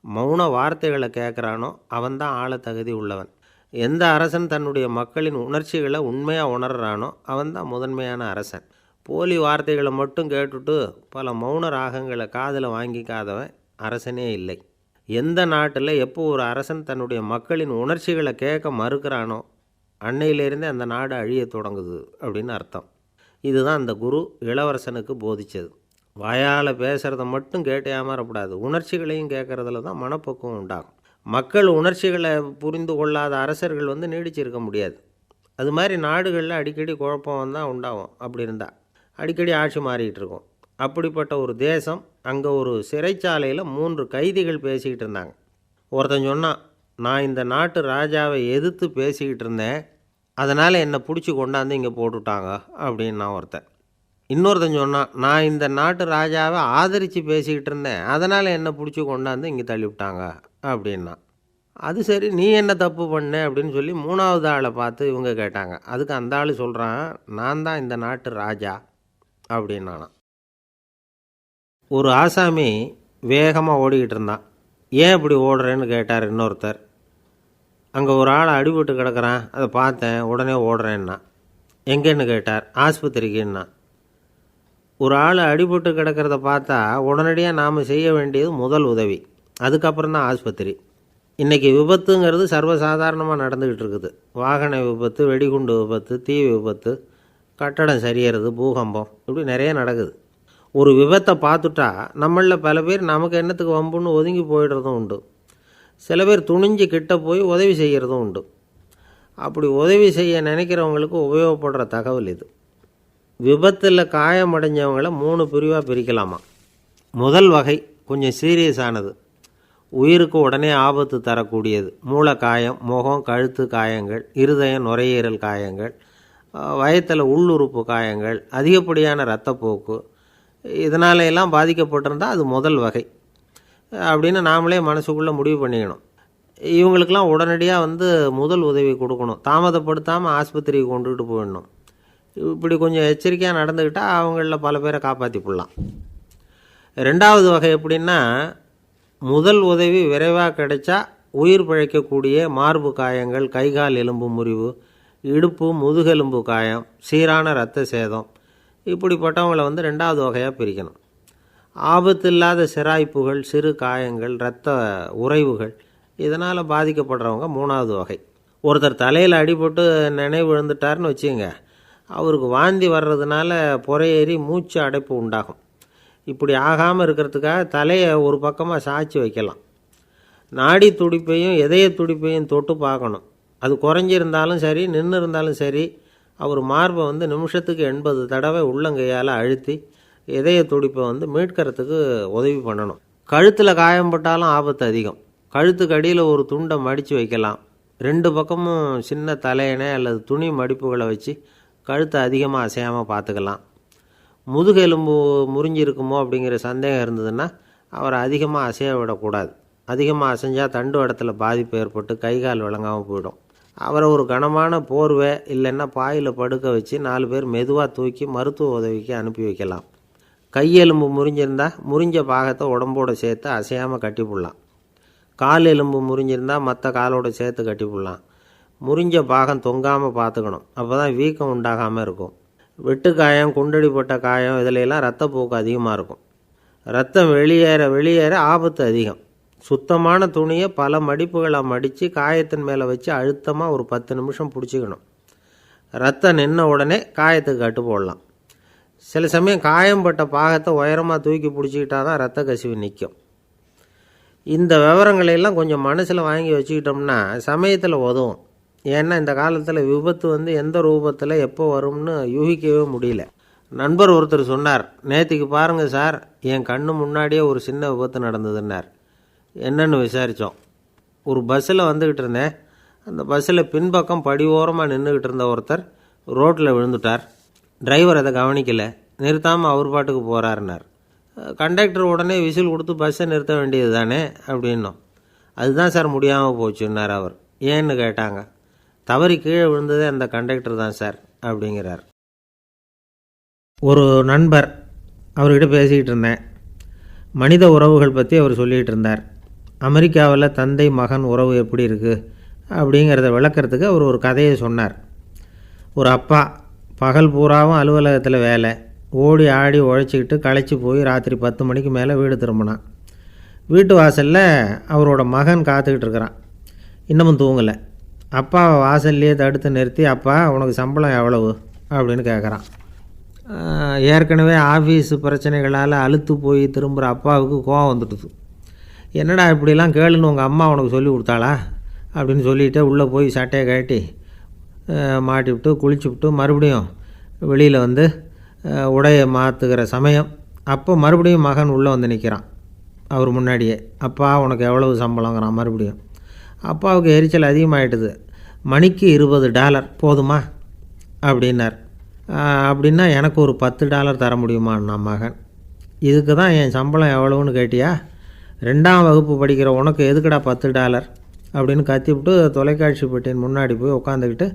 மௌன வார்த்தைகளை கேட்குறானோ அவன்தான் ஆள தகுதி உள்ளவன். எந்த அரசன் தன்னுடைய மக்களின் உணர்ச்சிகளை உண்மையாக உணர்றானோ அவன்தான் முதன்மையான அரசன். போலி வார்த்தைகளை மட்டும் கேட்டுட்டு பல மௌன ராகங்களை காதில் வாங்கிக்காதவன் அரசனே இல்லை. எந்த நாட்டில் எப்போ ஒரு அரசன் தன்னுடைய மக்களின் உணர்ச்சிகளை கேட்க மறுக்கிறானோ அன்னையிலேருந்தே அந்த நாடு அழிய தொடங்குது அப்படின்னு அர்த்தம். இதுதான் அந்த குரு இளவரசனுக்கு போதித்தது. வாயால் பேசுகிறத மட்டும் கேட்டு ஏமாறக்கூடாது, உணர்ச்சிகளையும் கேட்குறதுல தான் மனப்பக்குவம் உண்டாகும். மக்கள் உணர்ச்சிகளை புரிந்து கொள்ளாத அரசர்கள் நீடிச்சிருக்க முடியாது. அது மாதிரி நாடுகளில் அடிக்கடி குழப்பம் தான் உண்டாகும். அப்படி இருந்தால் அடிக்கடி ஆட்சி மாறிக்கிட்டு இருக்கும். அப்படிப்பட்ட ஒரு தேசம், அங்கே ஒரு சிறைச்சாலையில் 3 கைதிகள் பேசிக்கிட்டு இருந்தாங்க. ஒருத்தன் சொன்னான், நான் இந்த நாட்டு ராஜாவை எதிர்த்து பேசிக்கிட்டு இருந்தேன், அதனால் என்னை பிடிச்சி கொண்டாந்து இங்கே போட்டுவிட்டாங்க அப்படின்னா ஒருத்தன். இன்னொருத்தன் சொன்னான், நான் இந்த நாட்டு ராஜாவை ஆதரித்து பேசிக்கிட்டு இருந்தேன், அதனால் என்னை பிடிச்சி கொண்டாந்து இங்கே தள்ளிவிட்டாங்க அப்படின்னா. அது சரி, நீ என்ன தப்பு பண்ண அப்படின்னு சொல்லி 3வது ஆளை பார்த்து இவங்க கேட்டாங்க. அதுக்கு அந்த ஆள் சொல்கிறான், நான் தான் இந்த நாட்டு ராஜா அப்படின்னானா. ஒரு ஆசாமி வேகமாக ஓடிக்கிட்டு இருந்தான். ஏன் இப்படி ஓடுறேன்னு கேட்டார் இன்னொருத்தர். அங்கே ஒரு ஆள் அடிபட்டு கிடக்கிறான், அதை பார்த்தேன், உடனே ஓடுறேன்னா. எங்கேன்னு கேட்டார். ஆஸ்பத்திரிக்குன்னா. ஒரு ஆள் அடிபட்டு கிடக்கிறத பார்த்தா உடனடியாக நாம் செய்ய வேண்டியது முதல் உதவி, அதுக்கப்புறம் தான் ஆஸ்பத்திரி. இன்றைக்கி விபத்துங்கிறது சர்வசாதாரணமாக நடந்துக்கிட்டு இருக்குது. வாகன விபத்து, வெடிகுண்டு விபத்து, தீ விபத்து, கட்டடம் சரியறது, பூகம்பம், இப்படி நிறைய நடக்குது. ஒரு விபத்தை பார்த்துட்டா நம்மளில் பல பேர் நமக்கு என்னத்துக்கு வம்புன்னு ஒதுங்கி போயிடுறதும் உண்டு. சில பேர் துணிஞ்சு கிட்ட போய் உதவி செய்கிறதும் உண்டு. அப்படி உதவி செய்ய நினைக்கிறவங்களுக்கு உபயோகப்படுற தகவல் இது. விபத்தில் காயமடைஞ்சவங்களை 3 பிரிவாக பிரிக்கலாமா. முதல் வகை கொஞ்சம் சீரியஸானது, உயிருக்கு உடனே ஆபத்து தரக்கூடியது. மூளை காயம், முகம், கழுத்து காயங்கள், இருதயம், நுரையீரல் காயங்கள், வயத்தில் உள்ளுறுப்பு காயங்கள், அதிகப்படியான இரத்தப்போக்கு, இதனால எல்லாம் பாதிக்கப்பட்டிருந்தால் அது முதல் வகை அப்படின்னு நாமளே மனசுக்குள்ளே முடிவு பண்ணிக்கணும். இவங்களுக்கெல்லாம் உடனடியாக முதல் உதவி கொடுக்கணும். தாமதப்படுத்தாமல் ஆஸ்பத்திரிக்கு கொண்டுகிட்டு போயிடணும். இப்படி கொஞ்சம் எச்சரிக்கையாக நடந்துக்கிட்டால் அவங்களில் பல பேரை காப்பாற்றி போடலாம். ரெண்டாவது வகை எப்படின்னா, முதல் உதவி விரைவாக கிடைச்சா உயிர் பிழைக்கக்கூடிய மார்பு காயங்கள், கைகால் எலும்பு முறிவு, இடுப்பு முதுகெலும்பு காயம், சீரான இரத்த சேதம், இப்படிப்பட்டவங்களை ரெண்டாவது வகையாக பிரிக்கணும். ஆபத்து இல்லாத சிராய்ப்புகள், சிறு காயங்கள், இரத்த உறைவுகள், இதனால் பாதிக்கப்படுறவங்க மூணாவது வகை. ஒருத்தர் தலையில் அடிபட்டு நினைவு விழுந்துட்டார்னு வச்சுங்க, அவருக்கு வாந்தி வர்றதுனால புறையேறி மூச்சு அடைப்பு உண்டாகும். இப்படி ஆகாமல் இருக்கிறதுக்காக தலையை ஒரு பக்கமாக சாய்ச்சி வைக்கலாம். நாடி துடிப்பையும் இதய துடிப்பையும் தொட்டு பார்க்கணும். அது குறைஞ்சிருந்தாலும் சரி, நின்று இருந்தாலும் சரி, அவர் மார்பை நிமிஷத்துக்கு 80 தடவை உள்ளங்கையால் அழுத்தி இதய துடிப்பை மீட்கிறதுக்கு உதவி பண்ணணும். கழுத்தில் காயம்பட்டாலும் ஆபத்து அதிகம். கழுத்துக்கு அடியில் ஒரு துண்டை மடித்து வைக்கலாம். 2 பக்கமும் சின்ன தலையணை அல்லது துணி மடிப்புகளை வச்சு கழுத்தை அதிகமாக அசையாமல் பார்த்துக்கலாம். முதுகெலும்பு முறிஞ்சிருக்குமோ அப்படிங்கிற சந்தேகம் இருந்ததுன்னா அவரை அதிகமாக அசைய விடக்கூடாது. அதிகமாக அசைஞ்சால் தண்டு இடத்துல பாதிப்பு ஏற்பட்டு கைகால் விளங்காமல் போயிடும். அவரை ஒரு கனமான போர்வை இல்லைன்னா பாயில் படுக்க வச்சு 4 பேர் மெதுவாக தூக்கி மருத்துவ உதவிக்கு அனுப்பி வைக்கலாம். கையெலும்பு முறிஞ்சிருந்தால் முறிஞ்ச பாகத்தை உடம்போடு சேர்த்து அசையாமல் கட்டிப்புடலாம். கால் எலும்பு முறிஞ்சிருந்தால் மற்ற காலோடு சேர்த்து கட்டிப்புடலாம். முறிஞ்ச பாகம் தொங்காமல் பார்த்துக்கணும். அப்போ தான் வீக்கம் உண்டாகாமல் இருக்கும். வெட்டு காயம், குண்டடிப்பட்ட காயம், இதிலெல்லாம் இரத்தப்போக்கு அதிகமாக இருக்கும். ரத்தம் வெளியேற ஆபத்து அதிகம். சுத்தமான துணியை பல மடிப்புகளை மடித்து காயத்தின் மேலே வச்சு அழுத்தமாக ஒரு 10 நிமிஷம் பிடிச்சிக்கணும். ரத்தம் நின்ன உடனே காயத்துக்கு கட்டு போடலாம். சில சமயம் காயம்பட்ட பாகத்தை உயரமாக தூக்கி பிடிச்சிக்கிட்டா தான் ரத்த கசிவு நிற்கும். இந்த விவரங்களையெல்லாம் கொஞ்சம் மனசில் வாங்கி வச்சுக்கிட்டோம்னா சமயத்தில் உதவும். ஏன்னா இந்த காலத்தில் விபத்து எந்த ரூபத்தில் எப்போ வரும்னு யூகிக்கவே முடியல. நண்பர் ஒருத்தர் சொன்னார், நேற்றுக்கு பாருங்கள் சார், என் கண்ணு முன்னாடியே ஒரு சின்ன விபத்து நடந்ததுன்னார். என்னன்னு விசாரித்தோம். ஒரு பஸ்ஸில் வந்துக்கிட்டு இருந்தேன். அந்த பஸ்ஸில் பின்பக்கம் படி ஓரமாக நின்றுக்கிட்டு இருந்த ஒருத்தர் ரோட்டில் விழுந்துட்டார். டிரைவர் அதை கவனிக்கலை, நிறுத்தாமல் அவர் பாட்டுக்கு போகிறாருன்னார். கண்டக்டர் உடனே விசில் கொடுத்து பஸ்ஸை நிறுத்த வேண்டியது தானே அப்படின்னோம். அதுதான் சார் முடியாமல் போச்சுன்னார் அவர். ஏன்னு கேட்டாங்க. தவறி கீழே விழுந்ததே அந்த கண்டக்டர் தான் சார் அப்படிங்கிறார். ஒரு நண்பர், அவர்கிட்ட பேசிக்கிட்டு இருந்தேன். மனித உறவுகள் பற்றி அவர் சொல்லிகிட்டு இருந்தார். அமெரிக்காவில் தந்தை மகன் உறவு எப்படி இருக்குது அப்படிங்கிறத விளக்கிறதுக்கு அவர் ஒரு கதையை சொன்னார். ஒரு அப்பா பகல் பூராவும் அலுவலகத்தில் வேலை, ஓடி ஆடி உழைச்சிக்கிட்டு களைச்சி போய் ராத்திரி 10 மணிக்கு மேலே வீடு திரும்பினான். வீட்டு வாசலில் அவரோட மகன் காத்துக்கிட்டு இருக்கிறான். இன்னமும் தூங்கலை. அப்பாவை வாசல்லையே தடுத்து நிறுத்தி, அப்பா உனக்கு சம்பளம் எவ்வளவு அப்படின்னு கேட்குறான். ஏற்கனவே ஆஃபீஸ் பிரச்சனைகளால் அலுத்து போய் திரும்புகிற அப்பாவுக்கு கோவம் வந்துடுது. என்னடா இப்படிலாம் கேளுன்னு உங்கள் அம்மா உனக்கு சொல்லி கொடுத்தாளா அப்படின்னு சொல்லிவிட்டு உள்ளே போய் சட்டையை கட்டி மாட்டி விட்டு குளிச்சு விட்டு மறுபடியும் வெளியில் உடையை மாற்றுகிற சமயம் அப்போ மறுபடியும் மகன் உள்ளே நிற்கிறான் அவர் முன்னாடியே. அப்பா உனக்கு எவ்வளவு சம்பளங்கிறான் மறுபடியும். அப்பாவுக்கு எரிச்சல் அதிகமாகிட்டுது. மணிக்கு $20 போதுமா அப்படின்னார். அப்படின்னா எனக்கு ஒரு $10 தர முடியுமான்னா மகன். இதுக்கு தான் என் சம்பளம் எவ்வளவுன்னு கேட்டியா? 2ஆம் வகுப்பு படிக்கிற உனக்கு எதுக்குடா $10 அப்படின்னு கத்திவிட்டு தொலைக்காட்சி பெட்டியின் முன்னாடி போய் உட்காந்துக்கிட்டு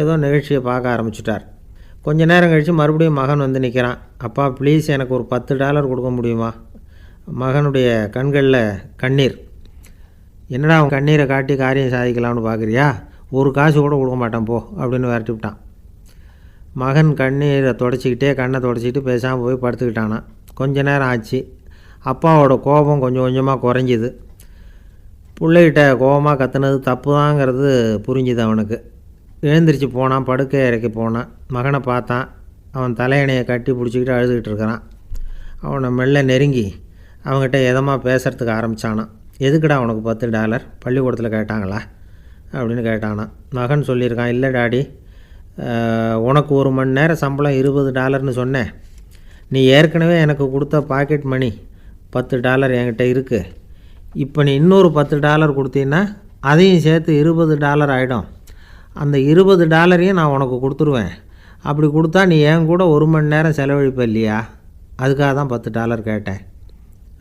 ஏதோ நிகழ்ச்சியை பார்க்க ஆரம்பிச்சிட்டார். கொஞ்ச நேரம் கழித்து மறுபடியும் மகன் நிற்கிறான். அப்பா ப்ளீஸ் எனக்கு ஒரு $10 கொடுக்க முடியுமா? மகனுடைய கண்களில் கண்ணீர். என்னடா அவன் கண்ணீரை காட்டி காரியம் சாதிக்கலாம்னு பார்க்குறியா? ஒரு காசு கூட கொடுக்க மாட்டான் போ அப்படின்னு விரட்டி விட்டான். மகன் கண்ணீரை தொடச்சிக்கிட்டே கண்ணை தொடச்சிக்கிட்டு பேசாமல் போய் படுத்துக்கிட்டானான். கொஞ்ச நேரம் ஆச்சு. அப்பாவோட கோபம் கொஞ்சம் கொஞ்சமாக குறைஞ்சிது. பிள்ளைகிட்ட கோபமாக கத்துனது தப்பு தாங்கிறது புரிஞ்சுது அவனுக்கு. எழுந்திரிச்சு போனான், படுக்கை இறக்கி போனான். மகனை பார்த்தான். அவன் தலையணையை கட்டி பிடிச்சிக்கிட்டு அழுதுகிட்டு இருக்கிறான். அவனை மெல்ல நெருங்கி அவங்ககிட்ட எதமாக பேசுகிறதுக்கு ஆரம்பித்தானான். எதுக்குடா உனக்கு $10 பள்ளிக்கூடத்தில் கேட்டாங்களா அப்படின்னு கேட்டானான். மகன் சொல்லியிருக்கான், இல்லை டாடி, உனக்கு 1 மணி நேரம் சம்பளம் $20ன்னு சொன்னேன். நீ ஏற்கனவே எனக்கு கொடுத்த பாக்கெட் மணி $10 என்கிட்ட இருக்குது. இப்போ நீ இன்னொரு $10 கொடுத்தீங்கன்னா அதையும் சேர்த்து $20 ஆகிடும். அந்த $20 நான் உனக்கு கொடுத்துருவேன். அப்படி கொடுத்தா நீ என் கூட 1 மணி நேரம் செலவழிப்ப இல்லையா? அதுக்காக தான் $10 கேட்டேன்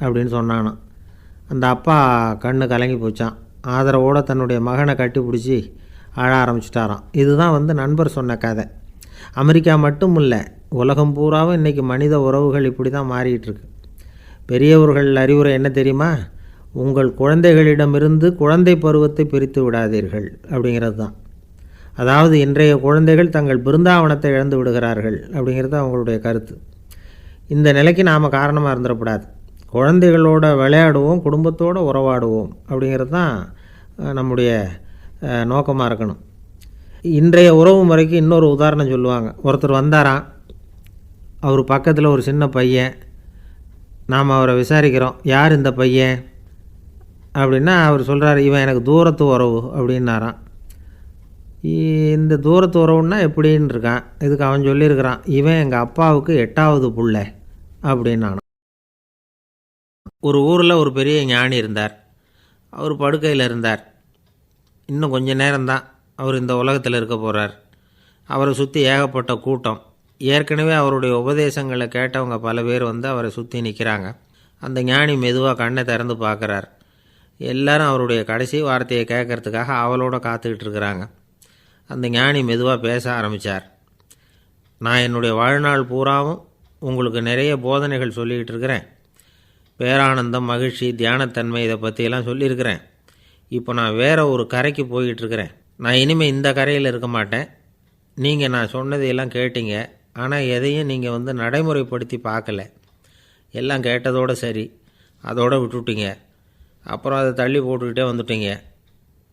அப்படின்னு சொன்னானான். அந்த அப்பா கண்ணு கலங்கி போச்சான். ஆதரவோடு தன்னுடைய மகனை கட்டி பிடிச்சி அழ ஆரம்பிச்சிட்டாராம். இதுதான் நண்பர் சொன்ன கதை. அமெரிக்கா மட்டும் இல்லை, உலகம் பூராவும் இன்றைக்கி மனித உறவுகள் இப்படி தான் மாறிக்கிட்டுருக்கு. பெரியவர்கள் அறிவுரை என்ன தெரியுமா? உங்கள் குழந்தைகளிடமிருந்து குழந்தை பருவத்தை பிரித்து விடாதீர்கள் அப்படிங்கிறது தான். அதாவது இன்றைய குழந்தைகள் தங்கள் பிருந்தாவனத்தை இழந்து விடுகிறார்கள் அப்படிங்கிறது அவங்களுடைய கருத்து. இந்த நிலைக்கு நாம் காரணமாக இருந்துடக்கூடாது. குழந்தைகளோட விளையாடுவோம், குடும்பத்தோடு உறவாடுவோம் அப்படிங்கிறது தான் நம்முடைய நோக்கமாக இருக்கணும். இன்றைய உறவு முறைக்கு இன்னொரு உதாரணம் சொல்லுவாங்க. ஒருத்தர் வந்தாராம், அவர் பக்கத்தில் ஒரு சின்ன பையன். நாம் அவரை விசாரிக்கிறோம், யார் இந்த பையன் அப்படின்னா அவர் சொல்கிறார், இவன் எனக்கு தூரத்து உறவு அப்படின்னாராம். இந்த தூரத்து உறவுன்னா எப்படின்னு இருக்கான். இதுக்கு அவன் சொல்லியிருக்கிறான், இவன் எங்கள் அப்பாவுக்கு 8வது புள்ளை அப்படின்னானான். ஒரு ஊரில் ஒரு பெரிய ஞானி இருந்தார். அவர் படுக்கையில் இருந்தார். இன்னும் கொஞ்சம் நேரம்தான் அவர் இந்த உலகத்தில் இருக்க போகிறார். அவரை சுற்றி ஏகப்பட்ட கூட்டம். ஏற்கனவே அவருடைய உபதேசங்களை கேட்டவங்க பல பேர் அவரை சுற்றி நிற்கிறாங்க. அந்த ஞானி மெதுவாக கண்ணை திறந்து பார்க்குறார். எல்லாரும் அவருடைய கடைசி வார்த்தையை கேட்கறதுக்காக அவளோட காத்துக்கிட்டு இருக்கிறாங்க. அந்த ஞானி மெதுவாக பேச ஆரம்பித்தார். நான் என்னுடைய வாழ்நாள் பூராவும் உங்களுக்கு நிறைய போதனைகள் சொல்லிக்கிட்டு இருக்கிறேன். பேரானந்தம், மகிழ்ச்சி, தியானத்தன்மை இதை பற்றியெல்லாம் சொல்லியிருக்கிறேன். இப்போ நான் வேறு ஒரு கரைக்கு போய்கிட்டுருக்கிறேன். நான் இனிமேல் இந்த கரையில் இருக்க மாட்டேன். நீங்கள் நான் சொன்னதையெல்லாம் கேட்டீங்க, ஆனால் எதையும் நீங்கள் நடைமுறைப்படுத்தி பார்க்கல. எல்லாம் கேட்டதோடு சரி, அதோடு விட்டுவிட்டீங்க. அப்புறம் அதை தள்ளி போட்டுக்கிட்டே வந்துட்டீங்க.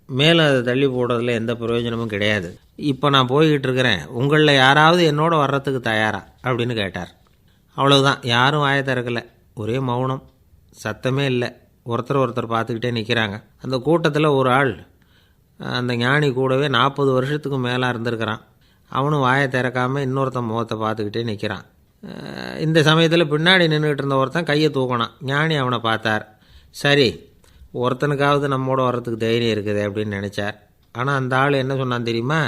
மேலும் அதை தள்ளி போடுறதுல எந்த பிரயோஜனமும் கிடையாது. இப்போ நான் போய்கிட்டு இருக்கிறேன். உங்களில் யாராவது என்னோட வர்றதுக்கு தயாரா அப்படின்னு கேட்டார். அவ்வளவுதான். யாரும் வாயை திறக்கலை. ஒரே மௌனம், சத்தமே இல்லை. ஒருத்தர் பார்த்துக்கிட்டே நிற்கிறாங்க. அந்த கூட்டத்தில் ஒரு ஆள் அந்த ஞானி கூடவே 40 வருஷத்துக்கு மேலே இருந்திருக்கிறான். அவனும் வாயை திறக்காமல் இன்னொருத்தன் முகத்தை பார்த்துக்கிட்டே நிற்கிறான். இந்த சமயத்தில் பின்னாடி நின்றுக்கிட்டு இருந்த ஒருத்தன் கையை தூக்கினான். ஞானி அவனை பார்த்தார். சரி, ஒருத்தனுக்காவது நம்மோட வர்றதுக்கு தைரியம் இருக்குது அப்படின்னு நினச்சார். ஆனால் அந்த ஆள் என்ன சொன்னான் தெரியுமா?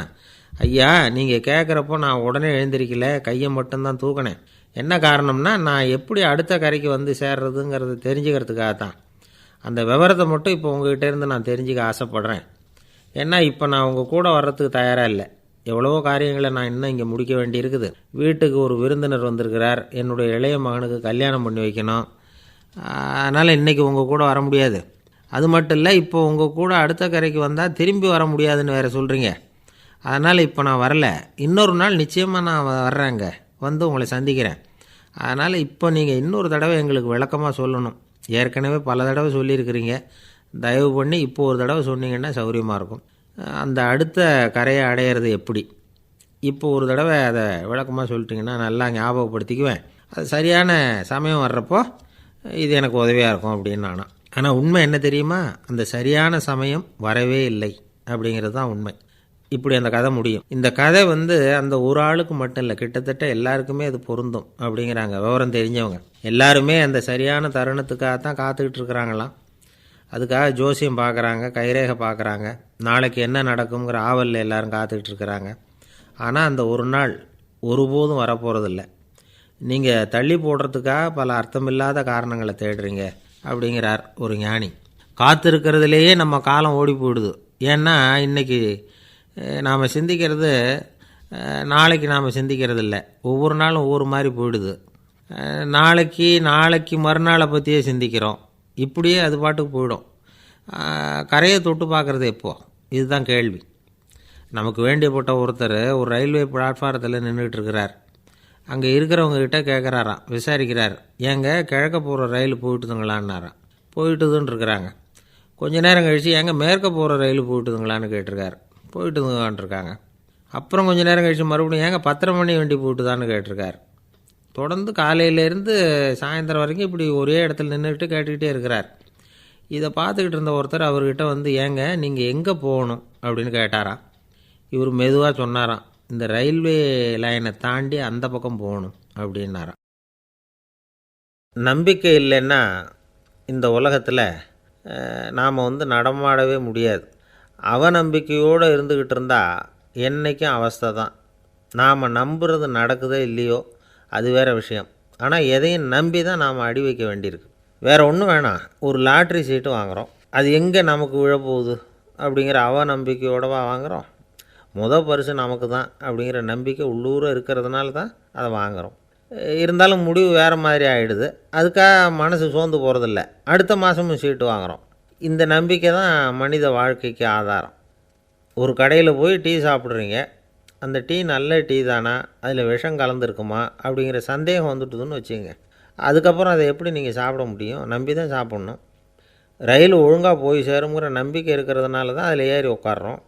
ஐயா, நீங்கள் கேட்குறப்போ நான் உடனே எழுந்திருக்கல, கையை மட்டும்தான் தூக்கினேன். என்ன காரணம்னா, நான் எப்படி அடுத்த கரைக்கு சேர்றதுங்கிறத தெரிஞ்சுக்கிறதுக்காக தான். அந்த விவரத்தை மட்டும் இப்போ உங்ககிட்ட இருந்து நான் தெரிஞ்சுக்க ஆசைப்பட்றேன். ஏன்னா இப்போ நான் உங்கள் கூட வர்றதுக்கு தயாராக இல்லை. எவ்வளவோ காரியங்களை நான் இன்னும் இங்கே முடிக்க வேண்டியிருக்குது. வீட்டுக்கு ஒரு விருந்தினர் வந்திருக்கிறார். என்னுடைய இளைய மகனுக்கு கல்யாணம் பண்ணி வைக்கணும். அதனால் இன்றைக்கி உங்கள் கூட வர முடியாது. அது மட்டும் இல்லை, இப்போ உங்கள் கூட அடுத்த கரைக்கு வந்தால் திரும்பி வர முடியாதுன்னு வேறு சொல்கிறீங்க. அதனால் இப்போ நான் வரல. இன்னொரு நாள் நிச்சயமாக நான் வர்றேங்க, உங்களை சந்திக்கிறேன். அதனால் இப்போ நீங்கள் இன்னொரு தடவை எங்களுக்கு விளக்கமாக சொல்லணும். ஏற்கனவே பல தடவை சொல்லியிருக்கிறீங்க. தயவு பண்ணி இப்போ ஒரு தடவை சொன்னீங்கன்னா சௌகரியமாக இருக்கும். அந்த அடுத்த கரையை அடையிறது எப்படி? இப்போ ஒரு தடவை அதை விளக்கமாக சொல்லிட்டிங்கன்னா நல்லா ஞாபகப்படுத்திக்குவேன். அது சரியான சமயம் வர்றப்போ இது எனக்கு உதவியாக இருக்கும் அப்படின்னு நானா. ஆனால் உண்மை என்ன தெரியுமா? அந்த சரியான சமயம் வரவே இல்லை அப்படிங்கிறது தான் உண்மை. இப்படி அந்த கதை முடியும். இந்த கதை அந்த ஒரு ஆளுக்கு மட்டும் இல்லை, கிட்டத்தட்ட எல்லாருக்குமே அது பொருந்தும் அப்படிங்கிறாங்க விவரம் தெரிஞ்சவங்க. எல்லாருமே அந்த சரியான தருணத்துக்காகத்தான் காத்துக்கிட்டு இருக்கிறாங்களாம். அதுக்காக ஜோசியம் பார்க்குறாங்க, கைரேகை பார்க்குறாங்க. நாளைக்கு என்ன நடக்குங்கிற ஆவலில் எல்லோரும் காத்துக்கிட்டு இருக்கிறாங்க. ஆனால் அந்த ஒரு நாள் ஒருபோதும் வரப்போகிறதில்ல. நீங்கள் தள்ளி போடுறதுக்காக பல அர்த்தமில்லாத காரணங்களை தேடுறீங்க அப்படிங்கிறார் ஒரு ஞானி. காத்திருக்கிறதுலேயே நம்ம காலம் ஓடி போயிடுது. ஏன்னா இன்றைக்கி நாம் சிந்திக்கிறது நாளைக்கு நாம் சிந்திக்கிறது இல்லை. ஒவ்வொரு நாளும் ஒவ்வொரு மாதிரி போயிடுது. நாளைக்கு மறுநாளை பற்றியே சிந்திக்கிறோம். இப்படியே அது பாட்டுக்கு போயிடும். கரையை தொட்டு பார்க்குறது எப்போ? இதுதான் கேள்வி. நமக்கு வேண்டியப்பட்ட ஒருத்தர் ஒரு ரயில்வே பிளாட்ஃபாரத்தில் நின்றுட்டு இருக்கிறார். அங்கே இருக்கிறவங்ககிட்ட கேட்குறாராம், விசாரிக்கிறார். ஏங்க கிழக்க போகிற ரயில் போயிட்டுதுங்களான்னாராம். போயிட்டுதுன்னு இருக்கிறாங்க. கொஞ்ச நேரம் கழித்து எங்கே மேற்க போகிற ரயில் போயிட்டுதுங்களான்னு கேட்டிருக்காரு. போயிட்டுதுங்களான்ட்ருக்காங்க. அப்புறம் கொஞ்சம் நேரம் கழித்து மறுபடியும் ஏங்க 10:30 மணி வண்டி போட்டுதான்னு கேட்டிருக்கார். தொடர்ந்து காலையிலேருந்து சாயந்தரம் வரைக்கும் இப்படி ஒரே இடத்துல நின்றுக்கிட்டு கேட்டுக்கிட்டே இருக்கிறார். இதை பார்த்துக்கிட்டு இருந்த ஒருத்தர் அவர்கிட்ட வந்து, ஏங்க நீங்கள் எங்கே போகணும் அப்படின்னு கேட்டாராம். இவர் மெதுவாக சொன்னாராம், இந்த ரயில்வே லைனை தாண்டி அந்த பக்கம் போகணும் அப்படின்னாராம். நம்பிக்கை இல்லைன்னா இந்த உலகத்தில் நாம் நடமாடவே முடியாது. அவநம்பிக்கையோடு இருந்துக்கிட்டு இருந்தால் என்றைக்கும் அவஸ்தை தான். நாம் நம்புறது நடக்குதோ இல்லையோ அது வேறு விஷயம். ஆனால் எதையும் நம்பி தான் நாம் அடி வைக்க வேண்டியிருக்கு. வேறு ஒன்றும் வேணாம், ஒரு லாட்ரி சீட்டு வாங்குகிறோம், அது எங்கே நமக்கு விழப்போகுது அப்படிங்கிற அவநம்பிக்கையோடவா வாங்குகிறோம்? பரிசு நமக்கு தான் அப்படிங்கிற நம்பிக்கை உள்ளூர இருக்கிறதுனால தான் அதை வாங்குகிறோம். இருந்தாலும் முடிவு வேறு மாதிரி ஆகிடுது. அதுக்காக மனசு சோர்ந்து போகிறதில்ல, அடுத்த மாதமும் சீட்டு வாங்குகிறோம். இந்த நம்பிக்கை தான் மனித வாழ்க்கைக்கு ஆதாரம். ஒரு கடையில் போய் டீ சாப்பிட்றீங்க, அந்த டீ நல்ல டீ தானா, அதில் விஷம் கலந்துருக்குமா அப்படிங்கிற சந்தேகம் வந்துட்டுதுன்னு வச்சுங்க. அதுக்கப்புறம் அதை எப்படி நீங்கள் சாப்பிட முடியும்? நம்பி தான் சாப்பிட்ணும். ரயில் ஒழுங்காக போய் சேருங்கிற நம்பிக்கை இருக்கிறதுனால தான் அதில் ஏறி உட்காடுறோம்.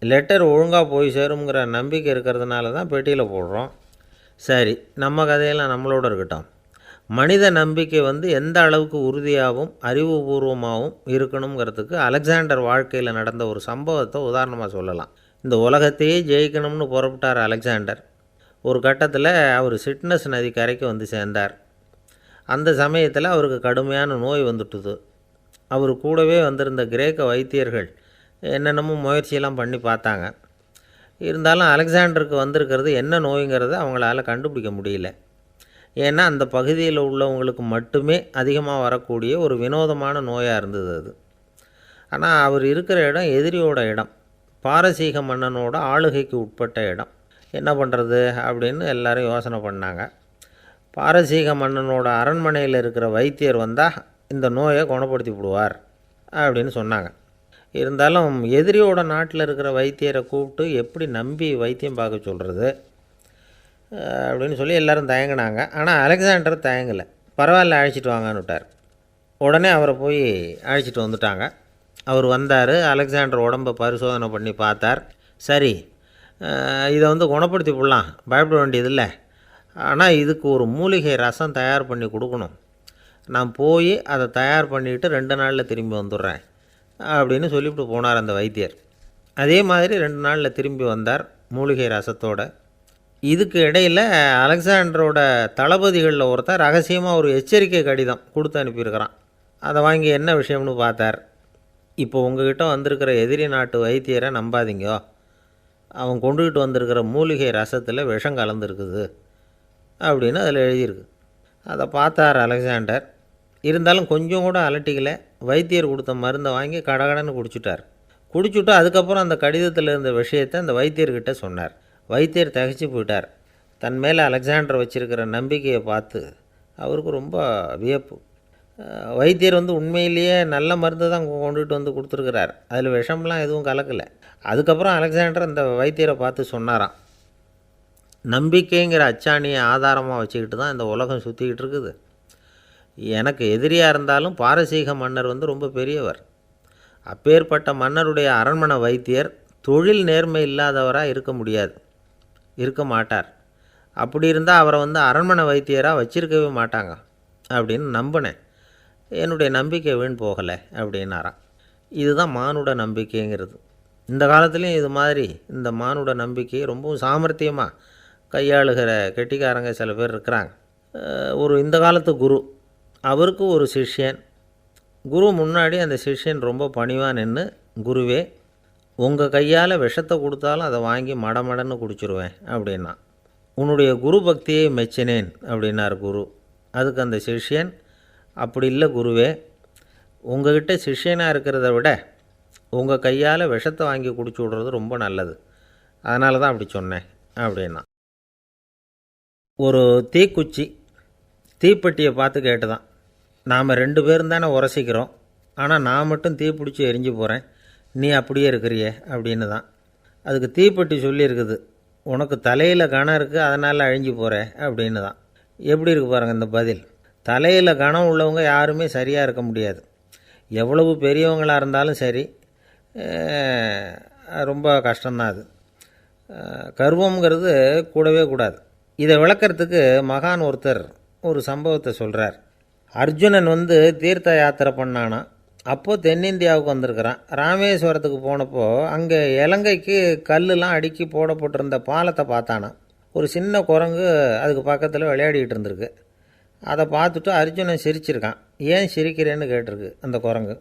லெட்டர் ஒழுங்காக போய் சேருங்கிற நம்பிக்கை இருக்கிறதுனால தான் பெட்டியில் போடுறோம். சரி, நம்ம கதையெல்லாம் நம்மளோட இருக்கட்டும். மனித நம்பிக்கை எந்த அளவுக்கு உறுதியாகவும் அறிவுபூர்வமாகவும் இருக்கணுங்கிறதுக்கு அலெக்சாண்டர் வாழ்க்கையில் நடந்த ஒரு சம்பவத்தை உதாரணமாக சொல்லலாம். இந்த உலகத்தையே ஜெயிக்கணும்னு புறப்பட்டார் அலெக்சாண்டர். ஒரு கட்டத்தில் அவர் சிட்னஸ் நதி கரைக்கு சேர்ந்தார். அந்த சமயத்தில் அவருக்கு கடுமையான நோய் வந்துட்டுது. அவர் கூடவே வந்திருந்த கிரேக்க வைத்தியர்கள் என்னென்னமோ முயற்சியெல்லாம் பண்ணி பார்த்தாங்க. இருந்தாலும் அலெக்சாண்டருக்கு வந்திருக்கிறது என்ன நோய்ங்கிறத அவங்களால கண்டுபிடிக்க முடியல. ஏன்னா அந்த பகுதியில் உள்ளவங்களுக்கு மட்டுமே அதிகமாக வரக்கூடிய ஒரு வினோதமான நோயாக இருந்தது அது. ஆனால் அவர் இருக்கிற இடம் எதிரியோட இடம், பாரசீக மன்னனோட ஆளுகைக்கு உட்பட்ட இடம். என்ன பண்ணுறது அப்படின்னு எல்லாரும் யோசனை பண்ணாங்க. பாரசீக மன்னனோட அரண்மனையில் இருக்கிற வைத்தியர் வந்தால் இந்த நோயை குணப்படுத்தி விடுவார் அப்படின்னு சொன்னாங்க. இருந்தாலும் எதிரியோட நாட்டில் இருக்கிற வைத்தியரை கூப்பிட்டு எப்படி நம்பி வைத்தியம் பார்க்க சொல்கிறது அப்படின்னு சொல்லி எல்லோரும் தயங்கினாங்க. ஆனால் அலெக்சாண்டர் தயங்கலை. பரவாயில்ல, அழைச்சிட்டு வாங்கன்னு விட்டார். உடனே அவரை போய் அழைச்சிட்டு வந்துட்டாங்க. அவர் வந்தார். அலெக்சாண்டர் உடம்பை பரிசோதனை பண்ணி பார்த்தார். சரி, இதை குணப்படுத்தி விடலாம், பயப்பட வேண்டியதில்லை. ஆனால் இதுக்கு ஒரு மூலிகை ரசம் தயார் பண்ணி கொடுக்கணும். நான் போய் அதை தயார் பண்ணிவிட்டு 2 நாளில் திரும்பி வந்துடுறேன் அப்படின்னு சொல்லிவிட்டு போனார் அந்த வைத்தியர். அதே மாதிரி 2 நாளில் திரும்பி வந்தார் மூலிகை ரசத்தோடு. இதுக்கு இடையில் அலெக்சாண்டரோட தளபதிகளில் ஒருத்தர் ரகசியமாக ஒரு எச்சரிக்கை கடிதம் கொடுத்து அனுப்பியிருக்கிறான். அதை வாங்கி என்ன விஷயம்னு பார்த்தார். இப்போ உங்ககிட்ட வந்திருக்கிற எதிரி நாட்டு வைத்தியரை நம்பாதீங்கோ, அவன் கொண்டுகிட்டு வந்திருக்கிற மூலிகை ரசத்தில் விஷம் கலந்துருக்குது அப்படின்னு அதில் எழுதியிருக்கு. அதை பார்த்தார் அலெக்சாண்டர். இருந்தாலும் கொஞ்சம் கூட அலட்டிக்கலை. வைத்தியர் கொடுத்த மருந்தை வாங்கி கடகடன்னு குடிச்சுட்டு அதுக்கப்புறம் அந்த கடிதத்தில் இருந்த விஷயத்தை அந்த வைத்தியர்கிட்ட சொன்னார். வைத்தியர் திகைச்சு போயிட்டார். தன் மேலே அலெக்சாண்டர் வச்சுருக்கிற நம்பிக்கையை பார்த்து அவருக்கு ரொம்ப வியப்பு. வைத்தியர் உண்மையிலேயே நல்ல மருந்து தான் கொண்டுகிட்டு கொடுத்துருக்கிறார், அதில் விஷம்லாம் எதுவும் கலக்கலை. அதுக்கப்புறம் அலெக்சாண்டர் அந்த வைத்தியரை பார்த்து சொன்னாராம், நம்பிக்கைங்கிற அச்சாணியை ஆதாரமாக வச்சுக்கிட்டு தான் இந்த உலகம் சுற்றிக்கிட்டு இருக்குது. எனக்கு எதிரியாக இருந்தாலும் பாரசீக மன்னர் ரொம்ப பெரியவர். அப்பேற்பட்ட மன்னருடைய அரண்மனை வைத்தியர் தொழில் நேர்மை இல்லாதவராக இருக்க மாட்டார். அப்படி இருந்தால் அவரை அரண்மனை வைத்தியராக வச்சிருக்கவே மாட்டாங்க அப்படின்னு நம்பினேன். என்னுடைய நம்பிக்கை வீண் போகலை அப்படின்னாராம். இதுதான் மானுட நம்பிக்கைங்கிறது. இந்த காலத்துலேயும் இது மாதிரி இந்த மானுட நம்பிக்கையை ரொம்பவும் சாமர்த்தியமாக கையாளுகிற கெட்டிக்காரங்க சில பேர் இருக்கிறாங்க. இந்த காலத்து குரு, அவருக்கு ஒரு சிஷ்யன். குரு முன்னாடி அந்த சிஷ்யன் ரொம்ப பணிவாக நின்று, குருவே, உங்கள் கையால் விஷத்தை கொடுத்தாலும் அதை வாங்கி மடமடன்னு குடிச்சிருவேன் அப்படின்னா. உன்னுடைய குரு பக்தியை மெச்சினேன் அப்படின்னார் குரு. அதுக்கு அந்த சிஷ்யன், அப்படி இல்லை குருவே, உங்கள்கிட்ட சிஷ்யனாக இருக்கிறத விட உங்கள் கையால் விஷத்தை வாங்கி குடிச்சு விட்றது ரொம்ப நல்லது, அதனால தான் அப்படி சொன்னேன் அப்படின்னா. ஒரு தீக்குச்சி தீப்பெட்டியை பார்த்து கேட்டுதான், நாம் 2 பேரும் தானே உரசிக்கிறோம், ஆனால் நான் மட்டும் தீப்பிடிச்சி எரிஞ்சு போகிறேன், நீ அப்படியே இருக்கிறியே அப்படின்னு தான். அதுக்கு தீப்பெட்டி சொல்லியிருக்குது, உனக்கு தலையில் கணம் இருக்குது அதனால் அழிஞ்சு போகிற அப்படின்னு தான். எப்படி இருக்குது பாருங்கள் இந்த பதில். தலையில் கணம் உள்ளவங்க யாருமே சரியாக இருக்க முடியாது. எவ்வளவு பெரியவங்களாக இருந்தாலும் சரி ரொம்ப கஷ்டம்தான் அது. கர்வங்கிறது கூடவே கூடாது. இதை விளக்கறதுக்கு மகான் ஒருத்தர் ஒரு சம்பவத்தை சொல்கிறார். அர்ஜுனன் தீர்த்த யாத்திரை பண்ணானா. அப்போது தென்னிந்தியாவுக்கு வந்திருக்கிறான். ராமேஸ்வரத்துக்கு போனப்போ அங்கே இலங்கைக்கு கல்லுலாம் அடுக்கி போடப்பட்டிருந்த பாலத்தை பார்த்தானா. ஒரு சின்ன குரங்கு அதுக்கு பக்கத்தில் விளையாடிக்கிட்டு இருந்திருக்கு. அதை பார்த்துட்டு அர்ஜுனன் சிரிச்சிருக்கான். ஏன் சிரிக்கிறேன்னு கேட்டிருக்கு அந்த குரங்கு.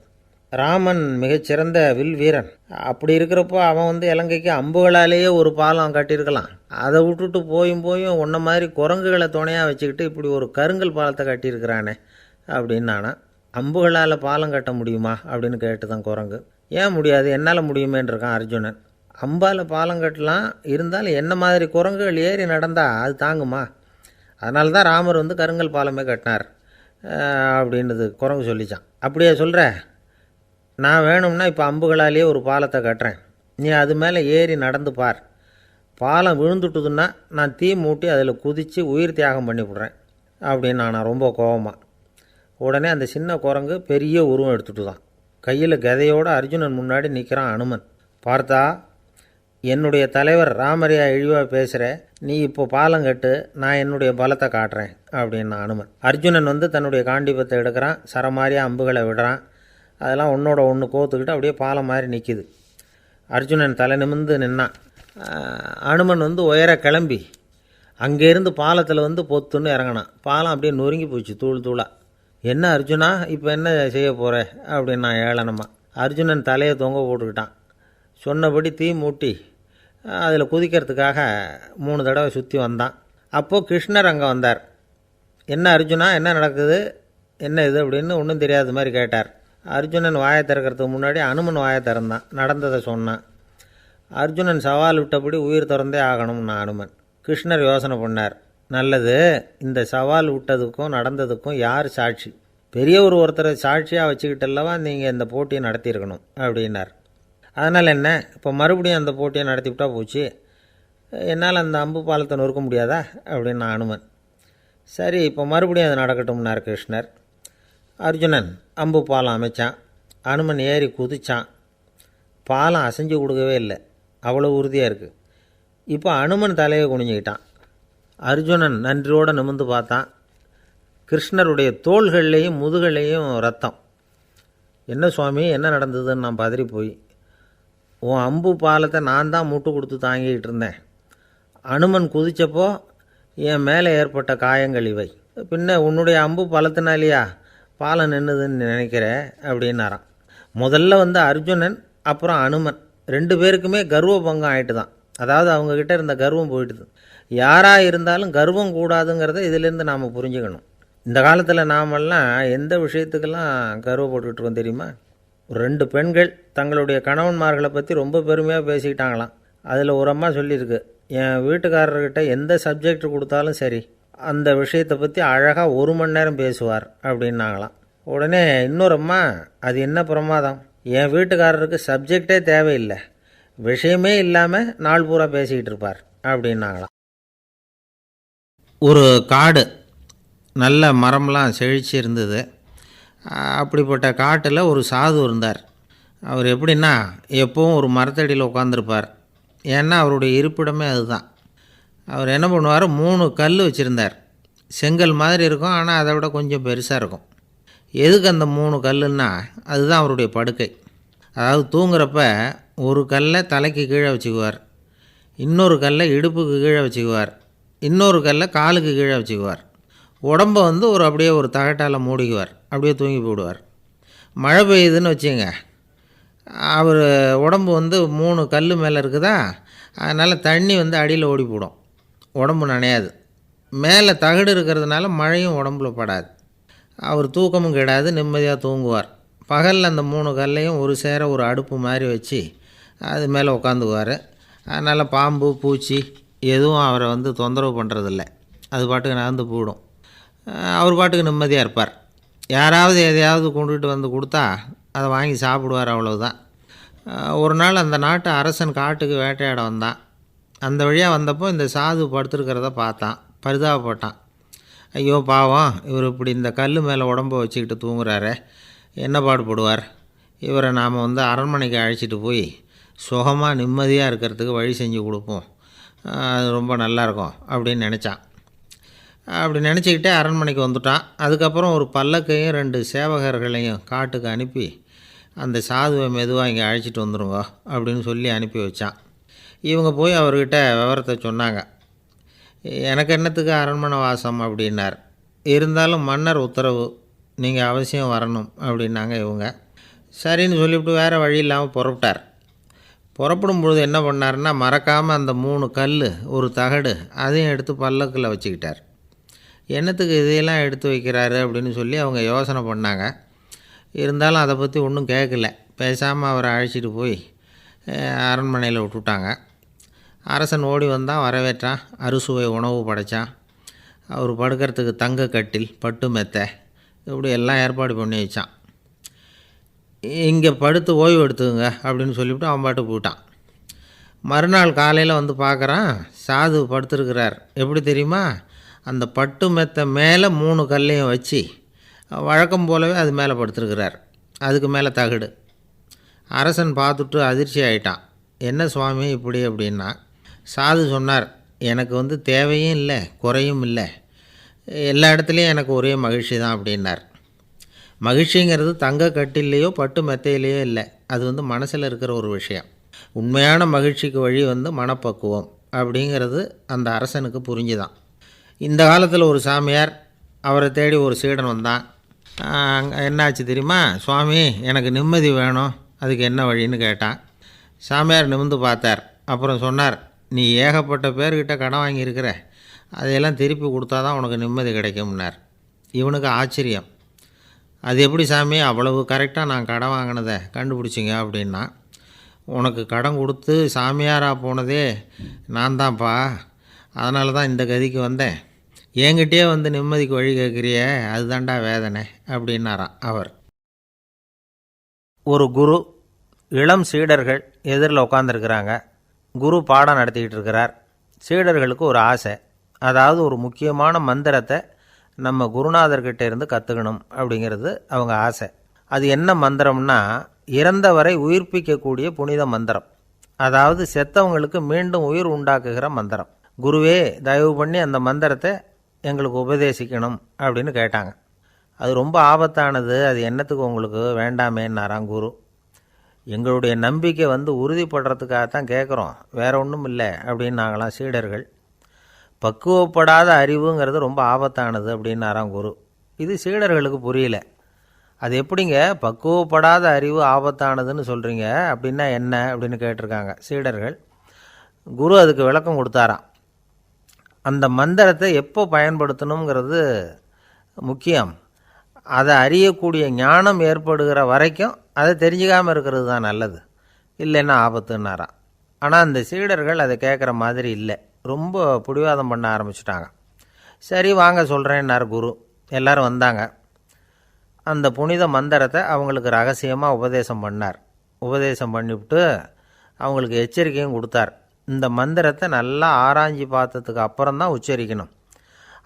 ராமன் மிகச்சிறந்த வில் வீரன். அப்படி இருக்கிறப்போ அவன் இலங்கைக்கு அம்புகளாலேயே ஒரு பாலம் கட்டியிருக்கலாம். அதை விட்டுட்டு போயும் உன்ன மாதிரி குரங்குகளை துணையாக வச்சுக்கிட்டு இப்படி ஒரு கருங்கல் பாலத்தை கட்டியிருக்கிறானே அப்படின்னு நானா. அம்புகளால் பாலம் கட்ட முடியுமா அப்படின்னு கேட்டு தான் குரங்கு. ஏன் முடியாது, என்னால் முடியுமேன்னு இருக்கான் அர்ஜுனன். அம்பால் பாலம் கட்டலாம், இருந்தாலும் என்ன மாதிரி குரங்குகள் ஏறி நடந்தால் அது தாங்குமா? அதனால தான் ராமர் கருங்கல் பாலமே கட்டினார் அப்படின்றது குரங்கு சொல்லிச்சான். அப்படியே சொல்கிற, நான் வேணும்னா இப்போ அம்புகளாலேயே ஒரு பாலத்தை கட்டுறேன், நீ அது மேலே ஏறி நடந்து பார். பாலம் விழுந்துட்டுதுன்னா நான் தீ மூட்டி அதில் குதித்து உயிர் தியாகம் பண்ணிவிடுறேன் அப்படின்னு நான் ரொம்ப கோபமாக. உடனே அந்த சின்ன குரங்கு பெரிய உருவம் எடுத்துட்டு தான் கையில் கதையோடு அர்ஜுனன் முன்னாடி நிற்கிறான் அனுமன். பார்த்தா, என்னுடைய தலைவர் ராமரையா இழிவாக பேசுகிற, நீ இப்போ பாலம் கட்டு, நான் என்னுடைய பலத்தை காட்டுறேன் அப்படின்னு அனுமன். அர்ஜுனன் தன்னுடைய காண்டிபத்தை எடுக்கிறான், சரமாரியாக அம்புகளை விடுறான். அதெல்லாம் ஒன்றோட ஒன்று கோத்துக்கிட்டு அப்படியே பாலம் மாதிரி நிற்கிது. அர்ஜுனன் தலை நிமிர்ந்து நின்னான். அனுமன் உயர கிளம்பி அங்கேருந்து பாலத்தில் பொத்துன்னு இறங்கினான். பாலம் அப்படியே நொறுங்கி போச்சு தூள் தூளாக. என்ன அர்ஜுனா, இப்போ என்ன செய்ய போகிற அப்படின்னா ஏளனமா. அர்ஜுனன் தலையை தொங்க போட்டுக்கிட்டான். சொன்னபடி தீ மூட்டி அதில் குதிக்கிறதுக்காக 3 தடவை சுற்றி வந்தான். அப்போது கிருஷ்ணர் அங்கே வந்தார். என்ன அர்ஜுனா, என்ன நடக்குது, என்ன இது அப்படின்னு ஒன்றும் தெரியாத மாதிரி கேட்டார். அர்ஜுனன் வாயை திறக்கிறதுக்கு முன்னாடி அனுமன் வாயை திறந்தான், நடந்ததை சொன்னான். அர்ஜுனன் சவால் விட்டபடி உயிர் திறந்தே ஆகணும்னா அனுமன். கிருஷ்ணர் யோசனை பண்ணார். நல்லது, இந்த சவால் விட்டதுக்கும் நடந்ததுக்கும் யார் சாட்சி? பெரியவர் ஒருத்தரை சாட்சியாக வச்சுக்கிட்டல்லவா நீங்கள் இந்த போட்டியை நடத்தியிருக்கணும் அப்படின்னார். அதனால் என்ன, இப்போ மறுபடியும் அந்த போட்டியை நடத்திவிட்டா போச்சு, என்னால் அந்த அம்பு பாலத்தை நொறுக்க முடியாதா அப்படின்னா அனுமன். சரி, இப்போ மறுபடியும் அது நடக்கட்டும்னார் கிருஷ்ணர். அர்ஜுனன் அம்பு பாலம் அமைச்சான். அனுமன் ஏறி குதிச்சான். பாலம் அசைஞ்சு கொடுக்கவே இல்லை, அவ்வளோ உறுதியாக இருக்குது. இப்போ அனுமன் தலையை குனிஞ்சிக்கிட்டான். அர்ஜுனன் நன்றியோடு நிமிர்ந்து பார்த்தான். கிருஷ்ணருடைய தோள்கள்லேயும் முதுகள்லேயும் ரத்தம். என்ன சுவாமி, என்ன நடந்ததுன்னு நான் பதறி போய், உன் அம்பு பாலத்தை நான் தான் மூட்டு கொடுத்து தாங்கிக்கிட்டு இருந்தேன். அனுமன் குதித்தப்போ என் மேலே ஏற்பட்ட காயங்கள் இவை. பின்ன உன்னுடைய அம்பு பலத்தினாலேயா பாலம் நின்றுதுன்னு நினைக்கிற அப்படின்னாராம். முதல்ல அர்ஜுனன் அப்புறம் அனுமன் 2 பேருக்குமே கர்வ பங்கம் ஆகிட்டு தான். அதாவது அவங்கக்கிட்ட இருந்த கர்வம் போயிட்டுது. யாராக இருந்தாலும் கர்வம் கூடாதுங்கிறத இதிலேருந்து நாம் புரிஞ்சுக்கணும். இந்த காலத்தில் நாமெல்லாம் எந்த விஷயத்துக்கெல்லாம் கர்வப்பட்டுக்கிட்டு இருக்கோம் தெரியுமா? 2 பெண்கள் தங்களுடைய கணவன்மார்களை பற்றி ரொம்ப பெருமையாக பேசிக்கிட்டாங்களாம். அதில் ஒரு அம்மா சொல்லியிருக்கு, என் வீட்டுக்காரர்கிட்ட எந்த சப்ஜெக்ட் கொடுத்தாலும் சரி அந்த விஷயத்தை பற்றி அழகாக 1 மணி நேரம் பேசுவார் அப்படின்னாங்களாம். உடனே இன்னொரு அம்மா, அது என்ன பிரமாதம், என் வீட்டுக்காரருக்கு சப்ஜெக்டே தேவையில்லை, விஷயமே இல்லாமல் நாள் பூரா பேசிக்கிட்டு இருப்பார் அப்படின்னாங்களாம். ஒரு காடு, நல்ல மரம்லாம் செழிச்சு இருந்தது. அப்படிப்பட்ட காட்டில் ஒரு சாது இருந்தார். அவர் எப்படின்னா எப்போவும் ஒரு மரத்தடியில் உட்காந்துருப்பார். ஏன்னா அவருடைய இருப்பிடமே அதுதான். அவர் என்ன பண்ணுவார், 3 கல் வச்சுருந்தார். செங்கல் மாதிரி இருக்கும், ஆனால் அதை விட கொஞ்சம் பெருசாக இருக்கும். எதுக்கு அந்த 3 கல்லுன்னா அதுதான் அவருடைய படுக்கை. அதாவது தூங்குறப்ப ஒரு கல்லை தலைக்கு கீழே வச்சுக்குவார், இன்னொரு கல்லை இடுப்புக்கு கீழே வச்சுக்குவார், இன்னொரு கல்லை காலுக்கு கீழே வச்சுக்குவார். உடம்பை அப்படியே ஒரு தகட்டால் மூடிக்குவார், அப்படியே தூங்கி போடுவார். மழை பெய்யுதுன்னு வச்சுங்க, அவர் உடம்பு 3 கல் மேலே இருக்குதா, அதனால் தண்ணி அடியில் ஓடி போடும், உடம்பு நனையாது. மேலே தகடு இருக்கிறதுனால மழையும் உடம்புல படாது. அவர் தூக்கமும் கெடாது, நிம்மதியாக தூங்குவார். பகலில் அந்த 3 கல்லையும் ஒரு சேர ஒரு அடுப்பு மாதிரி வச்சு அது மேலே உட்காந்துக்குவார். அதனால் பாம்பு பூச்சி எதுவும் அவரை தொந்தரவு பண்ணுறதில்ல, அது பாட்டுக்கு நகர்ந்து போயிடும். அவர் பாட்டுக்கு நிம்மதியாக இருப்பார். யாராவது எதையாவது கொண்டுகிட்டு கொடுத்தா அதை வாங்கி சாப்பிடுவார், அவ்வளவுதான். ஒரு நாள் அந்த நாட்டு அரசன் காட்டுக்கு வேட்டையாட வந்தான். அந்த வழியாக வந்தப்போ இந்த சாது படுத்துருக்கிறத பார்த்தான், பரிதாபப்பட்டான். ஐயோ பாவம், இவர் இப்படி இந்த கல் மேலே உடம்பை வச்சுக்கிட்டு தூங்குறாரு, என்ன பாடுபடுவார்? இவரை நாம் அரண்மனைக்கு அழைச்சிட்டு போய் சுகமாக நிம்மதியாக இருக்கிறதுக்கு வழி செஞ்சு கொடுப்போம், அது ரொம்ப நல்லாயிருக்கும் அப்படின்னு நினச்சான். அப்படி நினச்சிக்கிட்டே அரண்மனைக்கு வந்துட்டான். அதுக்கப்புறம் ஒரு பல்லக்கையும் 2 சேவகர்களையும் காட்டுக்கு அனுப்பி அந்த சாதுவை மெதுவாக இங்கே அழைச்சிட்டு வந்துடுங்க அப்படின்னு சொல்லி அனுப்பி வச்சான். இவங்க போய் அவர்கிட்ட விவரத்தை சொன்னாங்க. எனக்கு என்னத்துக்கு அரண்மனை வாசம் அப்படின்னார். இருந்தாலும் மன்னர் உத்தரவு, நீங்கள் அவசியம் வரணும் அப்படின்னாங்க இவங்க. சரின்னு சொல்லிவிட்டு வேறு வழி இல்லாமல் புறப்பட்டார். புறப்படும் பொழுது என்ன பண்ணார்னா, மறக்காமல் அந்த 3 கல், ஒரு தகடு அதையும் எடுத்து பல்லக்கில் வச்சுக்கிட்டார். என்னத்துக்கு இதையெல்லாம் எடுத்து வைக்கிறாரு அப்படின்னு சொல்லி அவங்க யோசனை பண்ணாங்க. இருந்தாலும் அதை பற்றி ஒன்றும் கேட்கல. பேசாமல் அவரை அழைச்சிட்டு போய் அரண்மனையில் விட்டுட்டாங்க. அரசன் ஓடி வந்தான், வரவேற்றான், அறுசுவை உணவு படைத்தான். அவர் படுக்கிறதுக்கு தங்க கட்டில், பட்டு மெத்தை, இப்படி எல்லாம் ஏற்பாடு பண்ணி வச்சான். இங்கே படுத்து ஓய்வு எடுத்துங்க அப்படின்னு சொல்லிவிட்டு அவன் பாட்டு போயிட்டான். மறுநாள் காலையில் பார்க்குறான், சாது படுத்துருக்கிறார். எப்படி தெரியுமா? அந்த பட்டு மெத்தை மேலே 3 கல்லையும் வச்சு வழக்கம் போலவே அது மேலே படுத்துருக்கிறார். அதுக்கு மேலே தகடு. அரசன் பார்த்துட்டு அதிர்ச்சி ஆகிட்டான். என்ன சுவாமி இப்படி அப்படின்னா, சாது சொன்னார், எனக்கு தேவையும் இல்லை குறையும் இல்லை, எல்லா இடத்துலையும் எனக்கு ஒரே மகிழ்ச்சி தான் அப்படின்னார். மகிழ்ச்சிங்கிறது தங்க கட்டிலேயோ பட்டு மெத்தையிலேயோ இல்லை, அது மனசில் இருக்கிற ஒரு விஷயம். உண்மையான மகிழ்ச்சிக்கு வழி மனப்பக்குவம் அப்படிங்கிறது அந்த அரசனுக்கு புரிஞ்சுதான். இந்த காலத்தில் ஒரு சாமியார், அவரை தேடி ஒரு சீடன் வந்தான். என்னாச்சு தெரியுமா? சுவாமி, எனக்கு நிம்மதி வேணும், அதுக்கு என்ன வழின்னு கேட்டான். சாமியார் நிமிர்ந்து பார்த்தார். அப்புறம் சொன்னார், நீ ஏகப்பட்ட பேர்கிட்ட கடன் வாங்கியிருக்கிற, அதையெல்லாம் திருப்பி கொடுத்தா தான் உனக்கு நிம்மதி கிடைக்கும்னார். இவனுக்கு ஆச்சரியம். அது எப்படி சாமி, அவ்வளவு கரெக்டாக நான் கடன் வாங்கினதை கண்டுபிடிச்சிங்க அப்படின்னா, உனக்கு கடன் கொடுத்து சாமியாராக போனதே நான் தான்ப்பா, அதனால தான் இந்த கதிக்கு வந்தேன். என்கிட்டயே நிம்மதிக்கு வழி கேட்குறிய, அதுதான்டா வேதனை அப்படின்னாராம் அவர். ஒரு குரு, இளம் சீடர்கள் எதிரில் உட்காந்துருக்கிறாங்க. குரு பாடம் நடத்திக்கிட்டு இருக்கிறார். சீடர்களுக்கு ஒரு ஆசை, அதாவது ஒரு முக்கியமான மந்திரத்தை நம்ம குருநாதர்கிட்ட இருந்து கற்றுக்கணும் அப்படிங்கிறது அவங்க ஆசை. அது என்ன மந்திரம்னா, இறந்தவரை உயிர்ப்பிக்கக்கூடிய புனித மந்திரம், அதாவது செத்தவங்களுக்கு மீண்டும் உயிர் உண்டாக்குகிற மந்திரம். குருவே, தயவு பண்ணி அந்த மந்திரத்தை எங்களுக்கு உபதேசிக்கணும் அப்படின்னு கேட்டாங்க. அது ரொம்ப ஆபத்தானது, அது என்னத்துக்கு உங்களுக்கு வேண்டாமேன்னாராம் குரு. எங்களுடைய நம்பிக்கை உறுதிப்படுறதுக்காகத்தான் கேட்குறோம், வேற ஒன்றும் இல்லை அப்படின்னாங்களாம் சீடர்கள். பக்குவப்படாத அறிவுங்கிறது ரொம்ப ஆபத்தானது அப்படின்னாராம் குரு. இது சீடர்களுக்கு புரியல. அது எப்படிங்க பக்குவப்படாத அறிவு ஆபத்தானதுன்னு சொல்கிறீங்க, அப்படின்னா என்ன அப்படின்னு கேட்டிருக்காங்க சீடர்கள். குரு அதுக்கு விளக்கம் கொடுத்தாராம். அந்த மந்திரத்தை எப்போ பயன்படுத்தணுங்கிறது முக்கியம். அதை அறியக்கூடிய ஞானம் ஏற்படுகிற வரைக்கும் அதை தெரிஞ்சுக்காமல் இருக்கிறது தான் நல்லது, இல்லைன்னா ஆபத்துன்னாராம். ஆனால் அந்த சீடர்கள் அதை கேட்குற மாதிரி இல்லை, ரொம்ப பிடிவாதம் பண்ண ஆரம்பிச்சிட்டாங்க. சரி வாங்க சொல்கிறேன்னார் குரு. எல்லோரும் வந்தாங்க. அந்த புனித மந்திரத்தை அவங்களுக்கு ரகசியமாக உபதேசம் பண்ணார். உபதேசம் பண்ணிவிட்டு அவங்களுக்கு எச்சரிக்கையும் கொடுத்தார். இந்த மந்திரத்தை நல்லா ஆராய்ச்சி பார்த்ததுக்கு அப்புறம்தான் உச்சரிக்கணும்,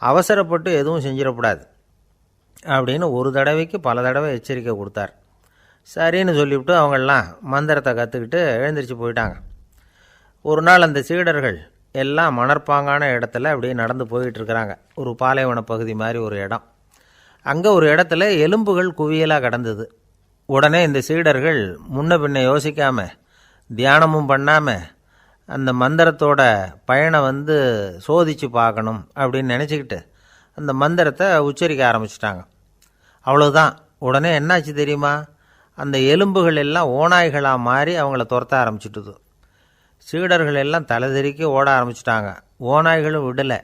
அவசரப்பட்டு எதுவும் செஞ்சிடக்கூடாது அப்படின்னு ஒரு தடவைக்கு பல தடவை எச்சரிக்கை கொடுத்தார். சரின்னு சொல்லிவிட்டு அவங்கெல்லாம் மந்திரத்தை கற்றுக்கிட்டு எழுந்திரிச்சு போயிட்டாங்க. ஒரு நாள் அந்த சீடர்கள் எல்லாம் மணற்பாங்கான இடத்துல அப்படியே நடந்து போயிட்டுருக்கிறாங்க. ஒரு பாலைவன பகுதி மாதிரி ஒரு இடம். அங்கே ஒரு இடத்துல எலும்புகள் குவியலாக கிடந்தது. உடனே இந்த சீடர்கள் முன்ன பின்ன யோசிக்காமல், தியானமும் பண்ணாமல், அந்த மந்திரத்தோட பயனை சோதித்து பார்க்கணும் அப்படின்னு நினச்சிக்கிட்டு அந்த மந்திரத்தை உச்சரிக்க ஆரம்பிச்சிட்டாங்க. அவ்வளோதான். உடனே என்னாச்சு தெரியுமா? அந்த எலும்புகள் எல்லாம் ஓநாய்களாக மாறி அவங்கள துரத்த ஆரம்பிச்சிட்டுது. சீடர்கள் எல்லாம் தலைதெறிக்கி ஓட ஆரம்பிச்சிட்டாங்க. ஓநாய்களும் விடலை,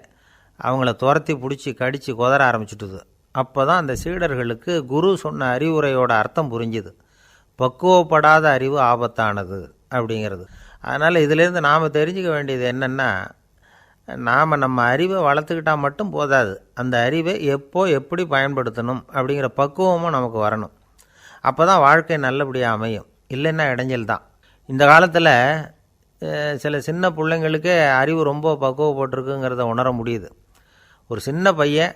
அவங்கள துரத்தி பிடிச்சி கடித்து கொதற ஆரம்பிச்சிட்டுது. அப்போ தான் அந்த சீடர்களுக்கு குரு சொன்ன அறிவுரையோட அர்த்தம் புரிஞ்சுது. பக்குவப்படாத அறிவு ஆபத்தானது அப்படிங்கிறது. அதனால் இதிலேருந்து நாம் தெரிஞ்சுக்க வேண்டியது என்னென்னா, நாம் நம்ம அறிவை வளர்த்துக்கிட்டால் மட்டும் போதாது, அந்த அறிவை எப்போ எப்படி பயன்படுத்தணும் அப்படிங்கிற பக்குவமும் நமக்கு வரணும். அப்போ தான் வாழ்க்கை நல்லபடியாக அமையும், இல்லைன்னா இடைஞ்சல் தான். இந்த காலத்தில் சில சின்ன பிள்ளைங்களுக்கே அறிவு ரொம்ப பக்குவப்பட்டிருக்குங்கிறத உணர முடியுது. ஒரு சின்ன பையன்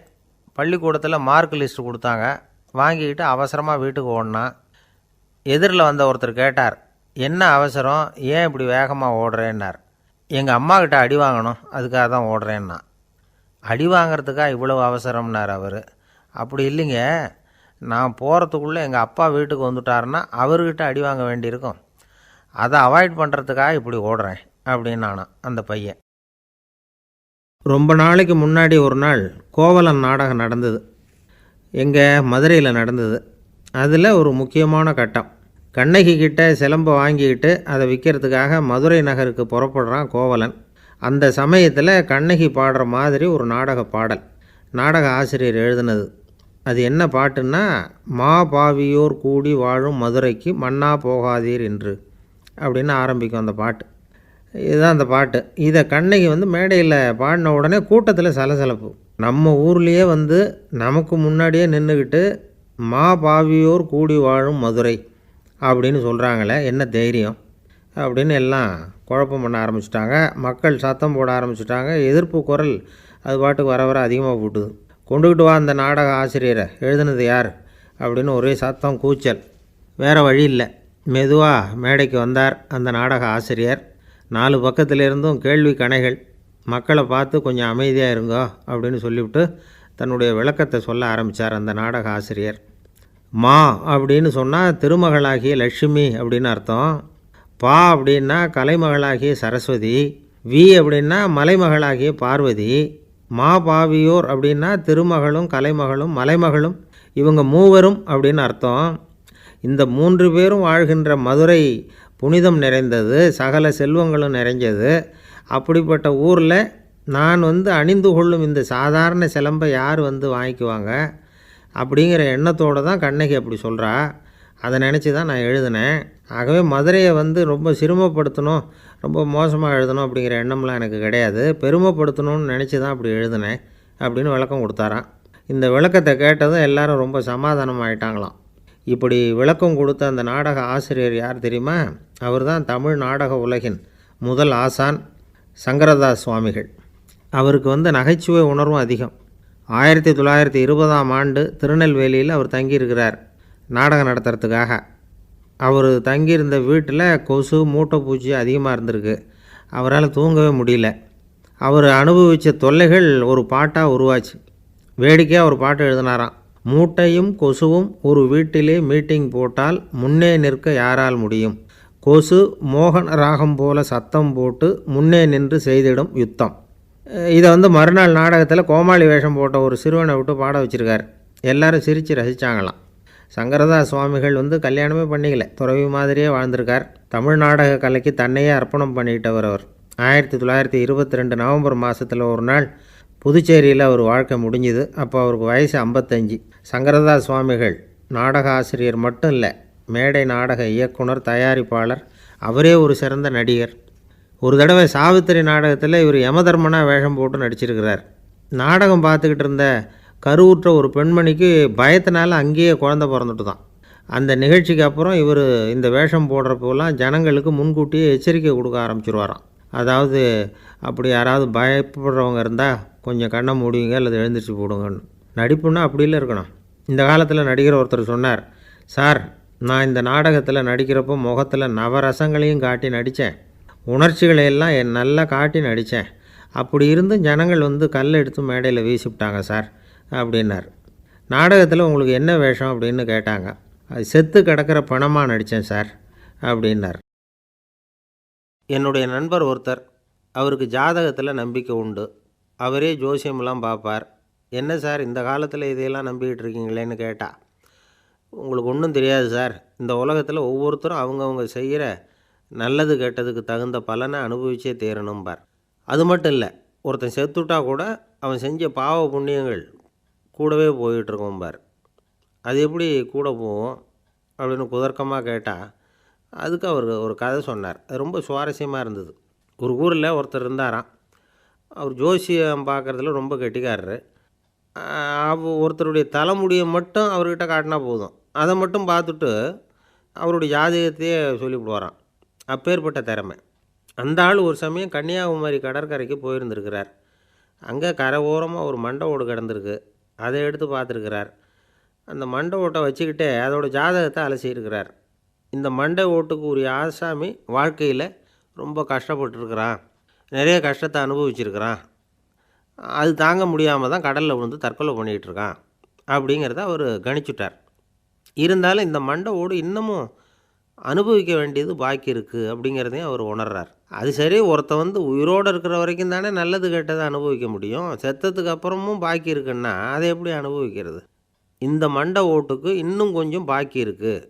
பள்ளிக்கூடத்தில் மார்க் லிஸ்ட்டு கொடுத்தாங்க. வாங்கிக்கிட்டு அவசரமாக வீட்டுக்கு ஓடினான். எதிரில் வந்த ஒருத்தர் கேட்டார், என்ன அவசரம், ஏன் இப்படி வேகமாக ஓடுறேன்னார். எங்கள் அம்மாக்கிட்ட அடி வாங்கணும், அதுக்காக தான் ஓடுறேன்னா. அடி வாங்கிறதுக்காக இவ்வளவு அவசரம்னார் அவர். அப்படி இல்லைங்க, நான் போகிறதுக்குள்ளே எங்கள் அப்பா வீட்டுக்கு வந்துட்டாருன்னா அவர்கிட்ட அடி வாங்க வேண்டியிருக்கும், அதை அவாய்ட் பண்ணுறதுக்காக இப்படி ஓடுறேன் அப்படின்னு நானான் அந்த பையன். ரொம்ப நாளைக்கு முன்னாடி ஒரு நாள் கோவலன் நாடகம் நடந்தது. எங்கள் மதுரையில் நடந்தது. அதில் ஒரு முக்கியமான கட்டம், கண்ணகி கிட்ட சிலம்பை வாங்கிக்கிட்டு அதை விற்கிறதுக்காக மதுரை நகருக்கு புறப்படுறான் கோவலன். அந்த சமயத்தில் கண்ணகி பாடுற மாதிரி ஒரு நாடக பாடல் நாடக ஆசிரியர் எழுதினது. அது என்ன பாட்டுன்னா, மா பாவியோர் கூடி வாழும் மதுரைக்கு மன்னா போகாதீர் என்று அப்படின்னு ஆரம்பிக்கும் அந்த பாட்டு. இதுதான் அந்த பாட்டு. இதை கண்ணகி மேடையில் பாடின உடனே கூட்டத்தில் சலசலப்பு. நம்ம ஊர்லேயே நமக்கு முன்னாடியே நின்றுக்கிட்டு மா பாவியோர் கூடி வாழும் மதுரை அப்படின்னு சொல்கிறாங்களே, என்ன தைரியம் அப்படின்னு எல்லாம் குழப்பம் பண்ண ஆரம்பிச்சிட்டாங்க. மக்கள் சத்தம் போட ஆரம்பிச்சிட்டாங்க. எதிர்ப்பு குரல் அது பாட்டுக்கு வர வர அதிகமாக போட்டுது. கொண்டுக்கிட்டு வா அந்த நாடக ஆசிரியரை, எழுதுனது யார் அப்படின்னு ஒரே சத்தம், கூச்சல். வேறு வழி இல்லை. மெதுவாக மேடைக்கு வந்தார் அந்த நாடக ஆசிரியர். 4 பக்கத்திலிருந்தும் கேள்வி கணைகள். மக்களை பார்த்து கொஞ்சம் அமைதியாக இருங்கோ அப்படின்னு சொல்லிவிட்டு தன்னுடைய விளக்கத்தை சொல்ல ஆரம்பித்தார் அந்த நாடக ஆசிரியர். மா அப்படின்னு சொன்னால் திருமகளாகிய லட்சுமி அப்படின்னு அர்த்தம். பா அப்படின்னா கலைமகளாகிய சரஸ்வதி. வி அப்படின்னா மலைமகளாகிய பார்வதி. மா பாவியோர் அப்படின்னா திருமகளும் கலைமகளும் மலைமகளும், இவங்க மூவரும் அப்படின்னு அர்த்தம். இந்த 3 பேரும் வாழ்கின்ற மதுரை புனிதம் நிறைந்தது, சகல செல்வங்களும் நிறைஞ்சது. அப்படிப்பட்ட ஊரில் நான் அணிந்து கொள்ளும் இந்த சாதாரண சிலம்பை யார் வாங்கிக்குவாங்க அப்படிங்கிற எண்ணத்தோடு தான் கண்ணகி அப்படி சொல்கிறா. அதை நினச்சி தான் நான் எழுதினேன். ஆகவே மதுரையை ரொம்ப சிரமப்படுத்தணும், ரொம்ப மோசமாக எழுதணும் அப்படிங்கிற எண்ணம்லாம் எனக்கு கிடையாது. பெருமைப்படுத்தணும்னு நினச்சி தான் அப்படி எழுதினேன் அப்படின்னு விளக்கம் கொடுத்தாராம். இந்த விளக்கத்தை கேட்டதும் எல்லாரும் ரொம்ப சமாதானம் ஆகிட்டாங்களாம். இப்படி விளக்கம் கொடுத்த அந்த நாடக ஆசிரியர் யார் தெரியுமா? அவர் தான் தமிழ் நாடக உலகின் முதல் ஆசான் சங்கரதாஸ் சுவாமிகள். அவருக்கு நகைச்சுவை உணர்வும் அதிகம். 1920ஆம் ஆண்டு திருநெல்வேலியில் அவர் தங்கியிருக்கிறார் நாடகம் நடத்துறதுக்காக. அவர் தங்கியிருந்த வீட்டில் கொசு மூட்டைப்பூச்சி அதிகமாக இருந்திருக்கு. அவரால் தூங்கவே முடியல. அவர் அனுபவித்த தொல்லைகள் ஒரு பாட்டாக உருவாச்சு. வேடிக்கையாக ஒரு பாட்டு எழுதினாராம். மூட்டையும் கொசுவும் ஒரு வீட்டிலே மீட்டிங் போட்டால் முன்னே நிற்க யாரால் முடியும், கொசு மோகன ராகம் போல சத்தம் போட்டு முன்னே நின்று செய்திடும் யுத்தம். இதை மறுநாள் நாடகத்தில் கோமாளி வேஷம் போட்ட ஒரு சிறுவனை விட்டு பாட வச்சுருக்கார். எல்லாரும் சிரித்து ரசித்தாங்களாம். சங்கரதாஸ் சுவாமிகள் கல்யாணமே பண்ணிக்கல, துறவி மாதிரியே வாழ்ந்திருக்கார். தமிழ் நாடக கலைக்கு தன்னையே அர்ப்பணம் பண்ணிக்கிட்டவர் அவர். 1922 நவம்பர் மாதத்தில் ஒரு நாள் புதுச்சேரியில் அவர் வாழ்க்கை முடிஞ்சுது. அப்போ அவருக்கு வயசு 55. சங்கரதாஸ் சுவாமிகள் நாடக ஆசிரியர் மட்டும் இல்லை, மேடை நாடக இயக்குனர், தயாரிப்பாளர், அவரே ஒரு சிறந்த நடிகர். ஒரு தடவை சாவித்திரி நாடகத்தில் இவர் யமதர்மனாக வேஷம் போட்டு நடிச்சிருக்கிறார். நாடகம் பார்த்துக்கிட்டு இருந்த கருவுற்ற ஒரு பெண்மணிக்கு பயத்தினால அங்கேயே குழந்தை பிறந்துட்டு தான். அந்த நிகழ்ச்சிக்கு அப்புறம் இவர் இந்த வேஷம் போடுறப்போலாம் ஜனங்களுக்கு முன்கூட்டியே எச்சரிக்கை கொடுக்க ஆரம்பிச்சிருவாராம். அதாவது அப்படி யாராவது பயப்படுறவங்க இருந்தால் கொஞ்சம் கண்ணை மூடிங்க அல்லது எழுந்திரிச்சு போடுங்கன்னு. நடிப்புன்னா அப்படிலாம் இருக்கணும். இந்த காலத்தில் நடிகர் ஒருத்தர் சொன்னார், சார் நான் இந்த நாடகத்தில் நடிக்கிறப்போ முகத்தில் நவரசங்களையும் காட்டி நடித்தேன், உணர்ச்சிகளை எல்லாம் நல்லா காட்டி நடித்தேன். அப்படி இருந்தும் ஜனங்கள் கல் எடுத்து மேடையில் வீசிவிட்டாங்க சார் அப்படின்னார். நாடகத்தில் உங்களுக்கு என்ன வேஷம் அப்படின்னு கேட்டாங்க. அது செத்து கிடக்கிற பணமாக நடித்தேன் சார் அப்படின்னார். என்னுடைய நண்பர் ஒருத்தர், அவருக்கு ஜாதகத்தில் நம்பிக்கை உண்டு. அவரே ஜோசியமெல்லாம் பார்ப்பார். என்ன சார் இந்த காலத்தில் இதையெல்லாம் நம்பிக்கிட்டு இருக்கீங்களேன்னு கேட்டால், உங்களுக்கு ஒன்றும் தெரியாது சார், இந்த உலகத்தில் ஒவ்வொருத்தரும் அவங்கவுங்க செய்கிற நல்லது கெட்டதுக்கு தகுந்த பலனை அனுபவிச்சே தேரணும்பார். அது மட்டும் இல்லை, ஒருத்தன் செத்துட்டா கூட அவன் செஞ்ச பாவ புண்ணியங்கள் கூடவே போயிட்டுருக்கோம்பார். அது எப்படி கூட போவோம் அப்படின்னு குதர்க்கமாக கேட்டால், அதுக்கு அவர் ஒரு கதை சொன்னார். அது ரொம்ப சுவாரஸ்யமாக இருந்தது. ஒரு ஊரில் ஒருத்தர் இருந்தாராம். அவர் ஜோசியம் பார்க்குறதுல ரொம்ப கெட்டிக்காரரு. ஒருத்தருடைய தலைமுடியை மட்டும் அவர்கிட்ட காட்டினா போதும், அதை மட்டும் பார்த்துட்டு அவருடைய ஜாதகத்தையே சொல்லிவிடுவாராம். அப்பேற்பட்ட திறமை. அந்த ஆள் ஒரு சமயம் கன்னியாகுமரி கடற்கரைக்கு போயிருந்துருக்கிறார். அங்கே கரை ஓரமாக ஒரு மண்டை ஓடு கிடந்திருக்கு. அதை எடுத்து பார்த்துருக்கிறார். அந்த மண்டை ஓட்டை வச்சுக்கிட்டே அதோட ஜாதகத்தை அலசியிருக்கிறார். இந்த மண்டை ஓட்டுக்கு உரிய ஆசாமி வாழ்க்கையில் ரொம்ப கஷ்டப்பட்டுருக்கிறான், நிறைய கஷ்டத்தை அனுபவிச்சிருக்கிறான், அது தாங்க முடியாமல் தான் கடலில் விழுந்து தற்கொலை பண்ணிகிட்டு இருக்கான் அப்படிங்கிறத அவர் கணிச்சுட்டார். இருந்தாலும் இந்த மண்டை ஓடு இன்னமும் அனுபவிக்க வேண்டியது பாக்கி இருக்குது அப்படிங்கிறதையும் அவர் உணர்றார். அது சரி, ஒருத்தன் உயிரோடு இருக்கிற வரைக்கும் தானே நல்லது கெட்டதை அனுபவிக்க முடியும். செத்ததுக்கு அப்புறமும் பாக்கி இருக்குன்னா அதை எப்படி அனுபவிக்கிறது? இந்த மண்டை ஓட்டுக்கு இன்னும் கொஞ்சம் பாக்கி இருக்குது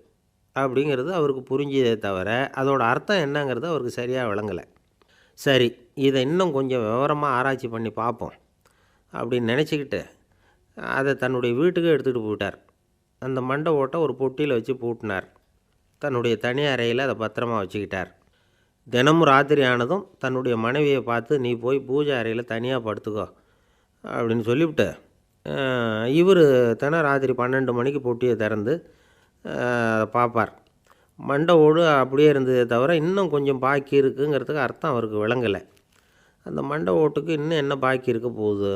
அப்படிங்கிறது அவருக்கு புரிஞ்சதே தவிர அதோட அர்த்தம் என்னங்கிறது அவருக்கு சரியாக விளங்கலை. சரி, இதை இன்னும் கொஞ்சம் விவரமாக ஆராய்ச்சி பண்ணி பார்ப்போம் அப்படின்னு நினச்சிக்கிட்டு அதை தன்னுடைய வீட்டுக்கு எடுத்துகிட்டு போயிட்டார். அந்த மண்டை ஓட்டை ஒரு பொட்டியில் வச்சு பூட்டினார். தன்னுடைய தனி அறையில் அதை பத்திரமா வச்சுக்கிட்டார். தினமும் ராத்திரி ஆனதும் தன்னுடைய மனைவியை பார்த்து, நீ போய் பூஜை அறையில் தனியாக படுத்துக்கோ அப்படின்னு சொல்லிவிட்டு இவர் தினம் ராத்திரி 12 மணிக்கு பொட்டியை திறந்து பார்ப்பார். மண்டை ஓடு அப்படியே இருந்ததே தவிர இன்னும் கொஞ்சம் பாக்கி இருக்குங்கிறதுக்கு அர்த்தம் அவருக்கு விளங்கலை. அந்த மண்டை ஓட்டுக்கு இன்னும் என்ன பாக்கி இருக்க போகுது?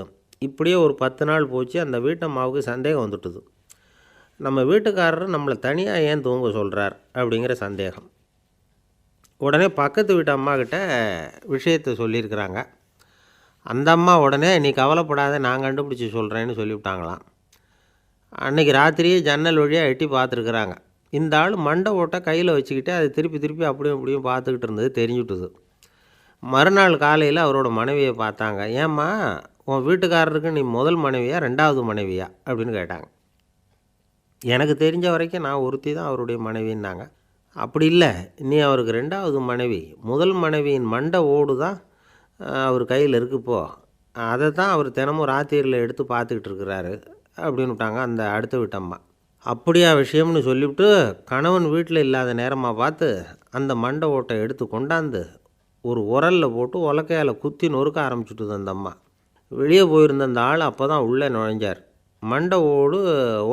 இப்படியே ஒரு 10 நாள் போச்சு. அந்த வீட்டம்மாவுக்கு சந்தேகம் வந்துட்டுது. நம்ம வீட்டுக்காரர் நம்மளை தனியாக ஏன் தூங்க சொல்கிறார் அப்படிங்கிற சந்தேகம். உடனே பக்கத்து வீட்டு அம்மாக்கிட்ட விஷயத்தை சொல்லியிருக்கிறாங்க. அந்த அம்மா உடனே, நீ கவலைப்படாத, நான் கண்டுபிடிச்சி சொல்கிறேன்னு சொல்லிவிட்டாங்களாம். அன்றைக்கி ராத்திரியே ஜன்னல் வழியாக எட்டி பார்த்துருக்குறாங்க. இந்த ஆள் மண்டை ஓட்டை கையில் வச்சுக்கிட்டு அதை திருப்பி திருப்பி அப்படியும் இப்படியும் பார்த்துக்கிட்டு இருந்தது தெரிஞ்சுட்டுது. மறுநாள் காலையில் அவரோட மனைவியை பார்த்தாங்க. ஏம்மா, உன் வீட்டுக்காரருக்கு நீ முதல் மனைவியா 2வது மனைவியா அப்படின்னு கேட்டாங்க. எனக்கு தெரிஞ்ச வரைக்கும் நான் ஒருத்தி தான் அவருடைய மனைவின்னாங்க. அப்படி இல்லை, நீ அவருக்கு 2வது மனைவி. முதல் மனைவியின் மண்டை ஓடு தான் அவர் கையில் இருக்குப்போ, அதை தான் அவர் தினமும் ராத்திரியில் எடுத்து பார்த்துக்கிட்டு இருக்கிறாரு அப்படின்னு விட்டாங்க அந்த அடுத்த வீட்டம்மா. அப்படியா விஷயம்னு சொல்லிவிட்டு கணவன் வீட்டில் இல்லாத நேரமாக பார்த்து அந்த மண்டை ஓட்டை எடுத்து கொண்டாந்து ஒரு உரலில் போட்டு உலக்கையால் குத்தி நொறுக்க ஆரம்பிச்சுட்டுது அந்த அம்மா. வெளியே போயிருந்த அந்த ஆள் அப்போ தான் உள்ளே நுழைஞ்சார். மண்டை ஓடு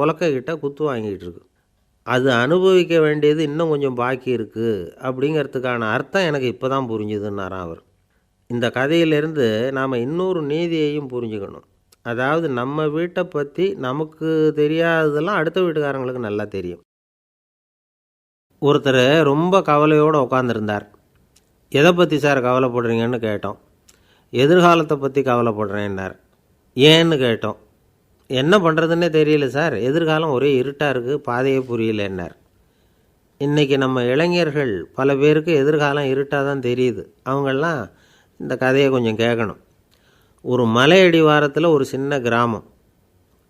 உலக்கைக்கிட்ட குத்து வாங்கிட்டு இருக்கு. அது அனுபவிக்க வேண்டியது இன்னும் கொஞ்சம் பாக்கி இருக்குது அப்படிங்கிறதுக்கான அர்த்தம் எனக்கு இப்போ தான் புரிஞ்சுதுன்னாராம் அவர். இந்த கதையிலேருந்து நாம் இன்னொரு நீதியையும் புரிஞ்சுக்கணும். அதாவது நம்ம வீட்டை பற்றி நமக்கு தெரியாததெல்லாம் அடுத்த வீட்டுக்காரங்களுக்கு நல்லா தெரியும். ஒருத்தர் ரொம்ப கவலையோடு உட்காந்துருந்தார். எதை பற்றி சார் கவலைப்படுறீங்கன்னு கேட்டோம். எதிர்காலத்தை பற்றி கவலைப்படுறேன்னார். ஏன்னு கேட்டோம். என்ன பண்ணுறதுன்னே தெரியல சார், எதிர்காலம் ஒரே இருட்டாக இருக்குது, பாதையே புரியலன்னார். இன்றைக்கி நம்ம இளைஞர்கள் பல பேருக்கு எதிர்காலம் இருட்டாக தான் தெரியுது. அவங்கெல்லாம் இந்த கதையை கொஞ்சம் கேட்கணும். ஒரு மலை அடிவாரத்தில் ஒரு சின்ன கிராமம்.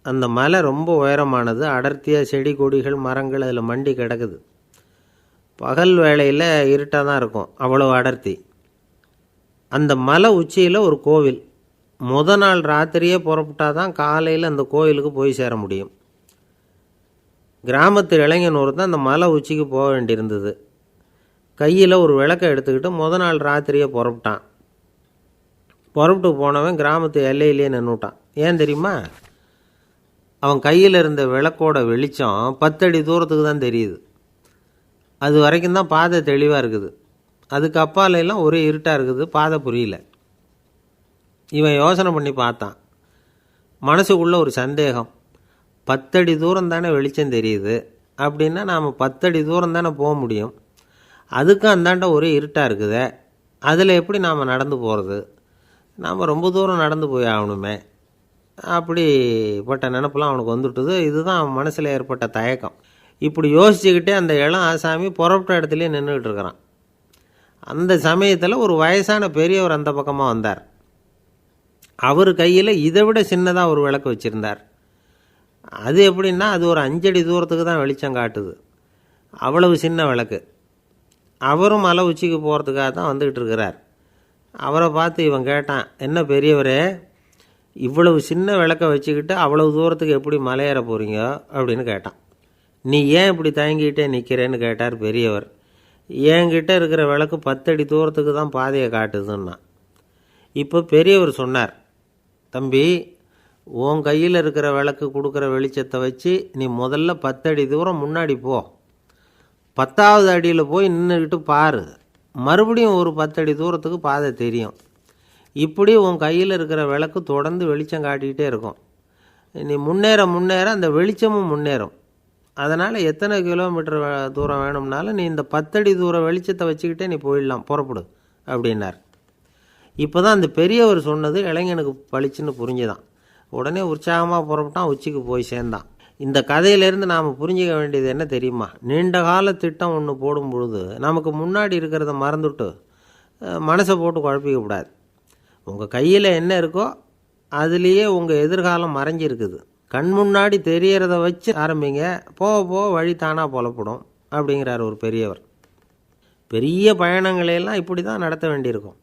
அந்த மலை ரொம்ப உயரமானது. அடர்த்தியாக செடி கொடிகள் மரங்கள் அதில் மண்டி கிடக்குது. பகல் வேளையில் இருட்டாக தான் இருக்கும், அவ்வளோ அடர்த்தி. அந்த மலை உச்சியில் ஒரு கோவில். நாள் ராத்திரியே புறப்பட்டால் தான் காலையில் அந்த கோயிலுக்கு போய் சேர முடியும். கிராமத்து இளைஞன் ஒருத்தன் அந்த மலை உச்சிக்கு போக வேண்டியிருந்தது. கையில் ஒரு விளக்கை எடுத்துக்கிட்டு நாள் ராத்திரியே புறப்பட்டான். புறப்பட்டு போனவன் கிராமத்து எல்லையிலேயே நின்றுட்டான். ஏன் தெரியுமா? அவன் கையில் இருந்த விளக்கோட வெளிச்சம் 10 அடி தூரத்துக்கு தான் தெரியுது. அது வரைக்கும் தான் பாதை தெளிவாக இருக்குது. அதுக்கு அப்பாலெல்லாம் ஒரே இருட்டாக இருக்குது, பாதை புரியல. இவன் யோசனை பண்ணி பார்த்தான். மனசுக்குள்ளே ஒரு சந்தேகம். 10 அடி தூரம் தானே வெளிச்சம் தெரியுது அப்படின்னா நாம் 10 அடி தூரம் தானே போக முடியும். அதுக்கும் அந்தாண்ட ஒரே இருட்டாக இருக்குதே, அதில் எப்படி நாம் நடந்து போகிறது? நாம் ரொம்ப தூரம் நடந்து போய் ஆகணுமே. அப்படிப்பட்ட நினப்பெல்லாம் அவனுக்கு வந்துவிட்டது. இதுதான் அவன் மனசில் ஏற்பட்ட தயக்கம். இப்படி யோசிச்சுக்கிட்டே அந்த இளம் ஆசாமி புறப்பட்ட இடத்துலையே நின்றுக்கிட்டு இருக்கிறான். அந்த சமயத்தில் ஒரு வயசான பெரியவர் அந்த பக்கமாக வந்தார். அவர் கையில் இதை விட சின்னதாக ஒரு விளக்கு வச்சுருந்தார். அது எப்படின்னா, அது ஒரு 5 அடி தூரத்துக்கு தான் வெளிச்சம் காட்டுது. அவ்வளவு சின்ன விளக்கு. அவரும் மலை உச்சிக்கு போகிறதுக்காக தான் வந்துக்கிட்டு இருக்கிறார். அவரை பார்த்து இவன் கேட்டான், என்ன பெரியவரே, இவ்வளவு சின்ன விளக்கை வச்சுக்கிட்டு அவ்வளவு தூரத்துக்கு எப்படி மலையேற போகிறீங்க அப்படின்னு கேட்டான். நீ ஏன் இப்படி தயங்கிக்கிட்டே நிற்கிறேன்னு கேட்டார் பெரியவர். என்கிட்ட இருக்கிற விளக்கு 10 அடி தூரத்துக்கு தான் பாதையை காட்டுதுன்னா. இப்போ பெரியவர் சொன்னார், தம்பி, உன் கையில் இருக்கிற விளக்கு கொடுக்குற வெளிச்சத்தை வச்சு நீ முதல்ல 10 அடி தூரம் முன்னாடி போ. 10வது அடியில் போய் நின்றுக்கிட்டு பாரு. மறுபடியும் ஒரு 10 அடி தூரத்துக்கு பாதை தெரியும். இப்படி உன் கையில் இருக்கிற விளக்கு தொடர்ந்து வெளிச்சம் காட்டிக்கிட்டே இருக்கும். நீ முன்னேற முன்னேற அந்த வெளிச்சமும் முன்னேறும். அதனால் எத்தனை கிலோமீட்டர் தூரம் வேணும்னாலும் நீ இந்த 10 அடி தூரம் வெளிச்சத்தை வச்சுக்கிட்டே நீ போயிடலாம், புறப்படு அப்படின்னார். இப்போ தான் அந்த பெரியவர் சொன்னது இளைஞனுக்கு பளிச்சுன்னு புரிஞ்சுதான். உடனே உற்சாகமாக புறப்பட்டான், உச்சிக்கு போய் சேர்ந்தான். இந்த கதையிலேருந்து நாம் புரிஞ்சிக்க வேண்டியது என்ன தெரியுமா? நீண்ட கால திட்டம் ஒன்று போடும் பொழுது நமக்கு முன்னாடி இருக்கிறத மறந்துட்டு மனசை போட்டு குழப்பிக்கக்கூடாது. உங்கள் கையில் என்ன இருக்கோ அதுலேயே உங்கள் எதிர்காலம் மறைஞ்சிருக்குது. கண் முன்னாடி தெரியறத வச்சு ஆரம்பிங்க, போக போக வழி தானாக புலப்படும் அப்படிங்கிறார் ஒரு பெரியவர். பெரிய பயணங்களையெல்லாம் இப்படி தான் நடத்த வேண்டியிருக்கும்.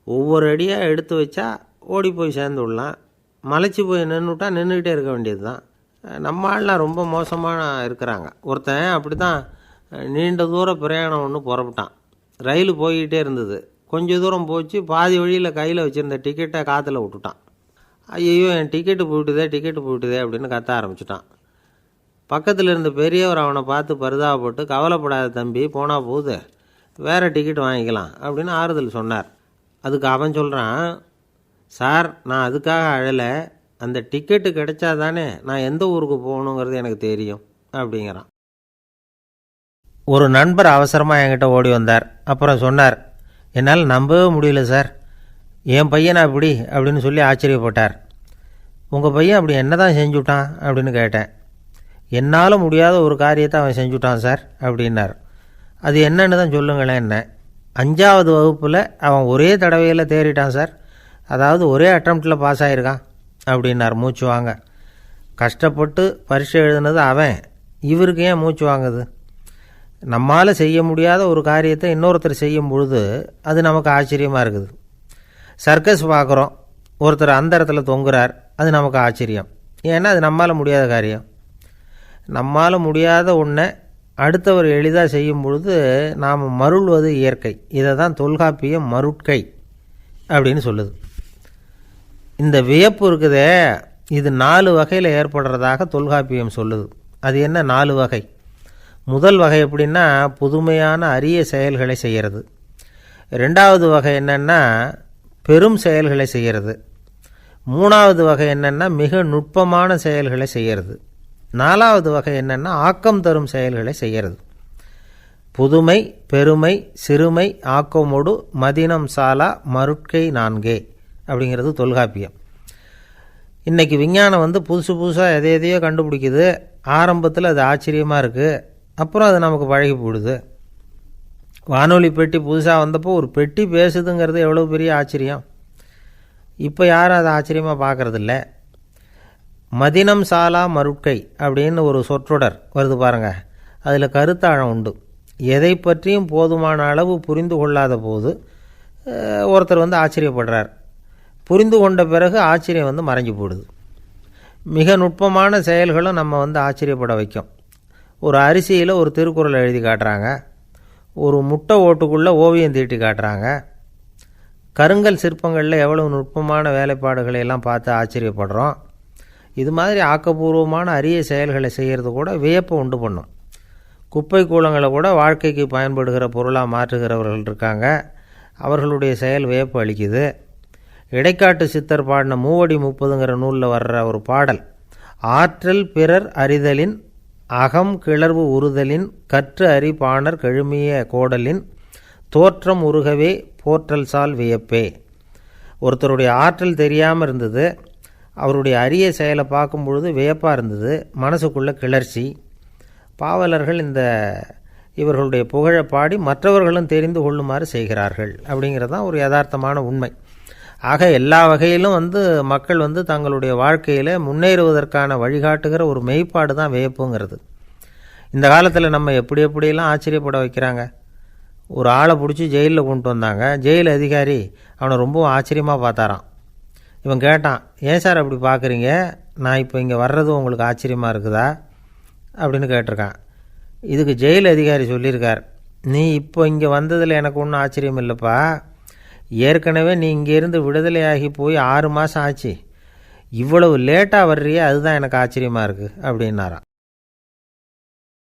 ஒவ்வொரு அடியாக எடுத்து வச்சா ஓடி போய் சேர்ந்து விடலாம். மலைச்சி போய் நின்றுட்டா நின்றுக்கிட்டே இருக்க வேண்டியது தான். நம்ம ஆள்லாம் ரொம்ப மோசமான இருக்கிறாங்க. ஒருத்தன் அப்படி தான் நீண்ட தூர பிரயாணம் ஒன்று புறப்பட்டான். ரயில் போய்கிட்டே இருந்தது. கொஞ்சம் தூரம் போச்சு, பாதி வழியில் கையில் வச்சுருந்த டிக்கெட்டை காற்றுல விட்டுட்டான். ஐயோ என் டிக்கெட்டு போயிட்டுதே அப்படின்னு கத்த ஆரம்பிச்சிட்டான். பக்கத்தில் இருந்த பெரியவர் அவனை பார்த்து பரிதாபப்பட்டு, கவலைப்படாத தம்பி, போனால் போகுது, வேறு டிக்கெட் வாங்கிக்கலாம் அப்படின்னு ஆறுதல் சொன்னார். அதுக்கு அவன் சொல்கிறான், சார் நான் அதுக்காக அழலை, அந்த டிக்கெட்டு கிடைச்சா தானே நான் எந்த ஊருக்கு போகணுங்கிறது எனக்கு தெரியும் அப்படிங்கிறான். ஒரு நண்பர் அவசரமாக என்கிட்ட ஓடி வந்தார். அப்புறம் சொன்னார், என்னால் நம்பவே முடியல சார், என் பையனை அப்படி அப்படின்னு சொல்லி ஆச்சரியப்பட்டார். உங்கள் பையன் அப்படி என்ன தான் செஞ்சுட்டான் அப்படின்னு கேட்டேன். என்னால் முடியாத ஒரு காரியத்தை அவன் செஞ்சுட்டான் சார் அப்படின்னார். அது என்னன்னு தான் சொல்லுங்களேன். என்ன 5வது வகுப்பில் அவன் ஒரே தடவையில் தேறிட்டான் சார், அதாவது ஒரே அட்டம்ப்டில் பாஸ் ஆகிருக்கான் அப்படின்னார் மூச்சு வாங்க. கஷ்டப்பட்டு பரீட்சை எழுதுனது அவன், இவருக்கு ஏன் மூச்சு வாங்குது? நம்மால் செய்ய முடியாத ஒரு காரியத்தை இன்னொருத்தர் செய்யும் பொழுது அது நமக்கு ஆச்சரியமாக இருக்குது. சர்க்கஸ் பார்க்குறோம், ஒருத்தர் அந்த இடத்துல தொங்குறார், அது நமக்கு ஆச்சரியம். ஏன்னா அது நம்மால் முடியாத காரியம். நம்மால் முடியாத ஒன்றை அடுத்தவர் எளிதாக செய்யும் பொழுது நாம் மருள்வது இயற்கை. இதை தான் தொல்காப்பியம் மருட்கை அப்படின்னு சொல்லுது. இந்த வியப்பு இருக்குதே, இது 4 வகையில் ஏற்படுறதாக தொல்காப்பியம் சொல்லுது. அது என்ன 4 வகை? முதல் வகை எப்படின்னா புதுமையான அரிய செயல்களை செய்கிறது. 2வது வகை என்னென்னா பெரும் செயல்களை செய்கிறது. 3வது வகை என்னென்னா மிக நுட்பமான செயல்களை செய்கிறது. 4வது வகை என்னென்னா ஆக்கம் தரும் செயல்களை செய்கிறது. புதுமை, பெருமை, சிறுமை, ஆக்கமோடு மதினம் சாலா மருட்கை 4 அப்படிங்கிறது தொல்காப்பியம். இன்றைக்கி விஞ்ஞானம் புதுசு புதுசாக எதையோ கண்டுபிடிக்குது. ஆரம்பத்தில் அது ஆச்சரியமாக இருக்குது, அப்புறம் அது நமக்கு பழகி போடுது. வானொலி பெட்டி புதுசாக வந்தப்போ ஒரு பெட்டி பேசுதுங்கிறது எவ்வளோ பெரிய ஆச்சரியம். இப்போ யாரும் அதை ஆச்சரியமாக பார்க்குறதில்ல. மதினம் சாலா மருட்கை அப்படின்னு ஒரு சொற்றொடர் வருது பாருங்கள், அதில் கருத்தாழம் உண்டு. எதை பற்றியும் போதுமான அளவு புரிந்து கொள்ளாத போது ஒருத்தர் ஆச்சரியப்படுறார். புரிந்து கொண்ட பிறகு ஆச்சரியம் மறைஞ்சு போடுது. மிக நுட்பமான செயல்களும் நம்ம ஆச்சரியப்பட வைக்கும். ஒரு அரிசியில் ஒரு திருக்குறள் எழுதி காட்டுறாங்க, ஒரு முட்டை ஓட்டுக்குள்ளே ஓவியம் தீட்டி காட்டுறாங்க. கருங்கல் சிற்பங்களில் எவ்வளவு நுட்பமான வேலைப்பாடுகளை எல்லாம் பார்த்து ஆச்சரியப்படுறோம். இது மாதிரி ஆக்கப்பூர்வமான அரிய செயல்களை செய்கிறது கூட வியப்பை உண்டு பண்ணும். குப்பை கூலங்களை கூட வாழ்க்கைக்கு பயன்படுகிற பொருளாக மாற்றுகிறவர்கள் இருக்காங்க. அவர்களுடைய செயல் வியப்பு அளிக்குது. இடைக்காட்டு சித்தர் பாடின 30 நூலில் வர்ற ஒரு பாடல், ஆற்றல் பிறர் அறிதலின் அகம் கிளர்வு உறுதலின் கற்று அறி பாணர் கழுமிய கோடலின் தோற்றம் உருகவே போற்றல் சால் வியப்பே. ஒருத்தருடைய ஆற்றல் தெரியாமல் இருந்தது, அவருடைய அரிய செயலை பார்க்கும் பொழுது வியப்பாக இருந்தது, மனசுக்குள்ளே கிளர்ச்சி. பாவலர்கள் இவர்களுடைய புகழை பாடி மற்றவர்களும் தெரிந்து கொள்ளுமாறு செய்கிறார்கள் அப்படிங்கிறது தான் ஒரு யதார்த்தமான உண்மை. ஆக எல்லா வகையிலும் மக்கள் தங்களுடைய வாழ்க்கையில் முன்னேறுவதற்கான வழிகாட்டுகிற ஒரு மெய்ப்பாடு தான் வியப்புங்கிறது. இந்த காலத்தில் நம்ம எப்படியெல்லாம் ஆச்சரியப்பட வைக்கிறாங்க. ஒரு ஆளை பிடிச்சி ஜெயிலில் கொண்டு வந்தாங்க. ஜெயில் அதிகாரி அவனை ரொம்பவும் ஆச்சரியமாக பார்த்தாராம். இவன் கேட்டான், ஏன் சார் அப்படி பார்க்குறீங்க, நான் இப்போ இங்கே வர்றது உங்களுக்கு ஆச்சரியமாக இருக்குதா அப்படின்னு கேட்டிருக்கான். இதுக்கு ஜெயில் அதிகாரி சொல்லியிருக்கார், நீ இப்போ இங்கே வந்ததில் எனக்கு ஒன்றும் ஆச்சரியம் இல்லைப்பா, ஏற்கனவே நீ இங்கேருந்து விடுதலையாகி போய் 6 மாதம் ஆச்சு, இவ்வளவு லேட்டாக வர்றியே அதுதான் எனக்கு ஆச்சரியமாக இருக்குது அப்படின்னாராம்.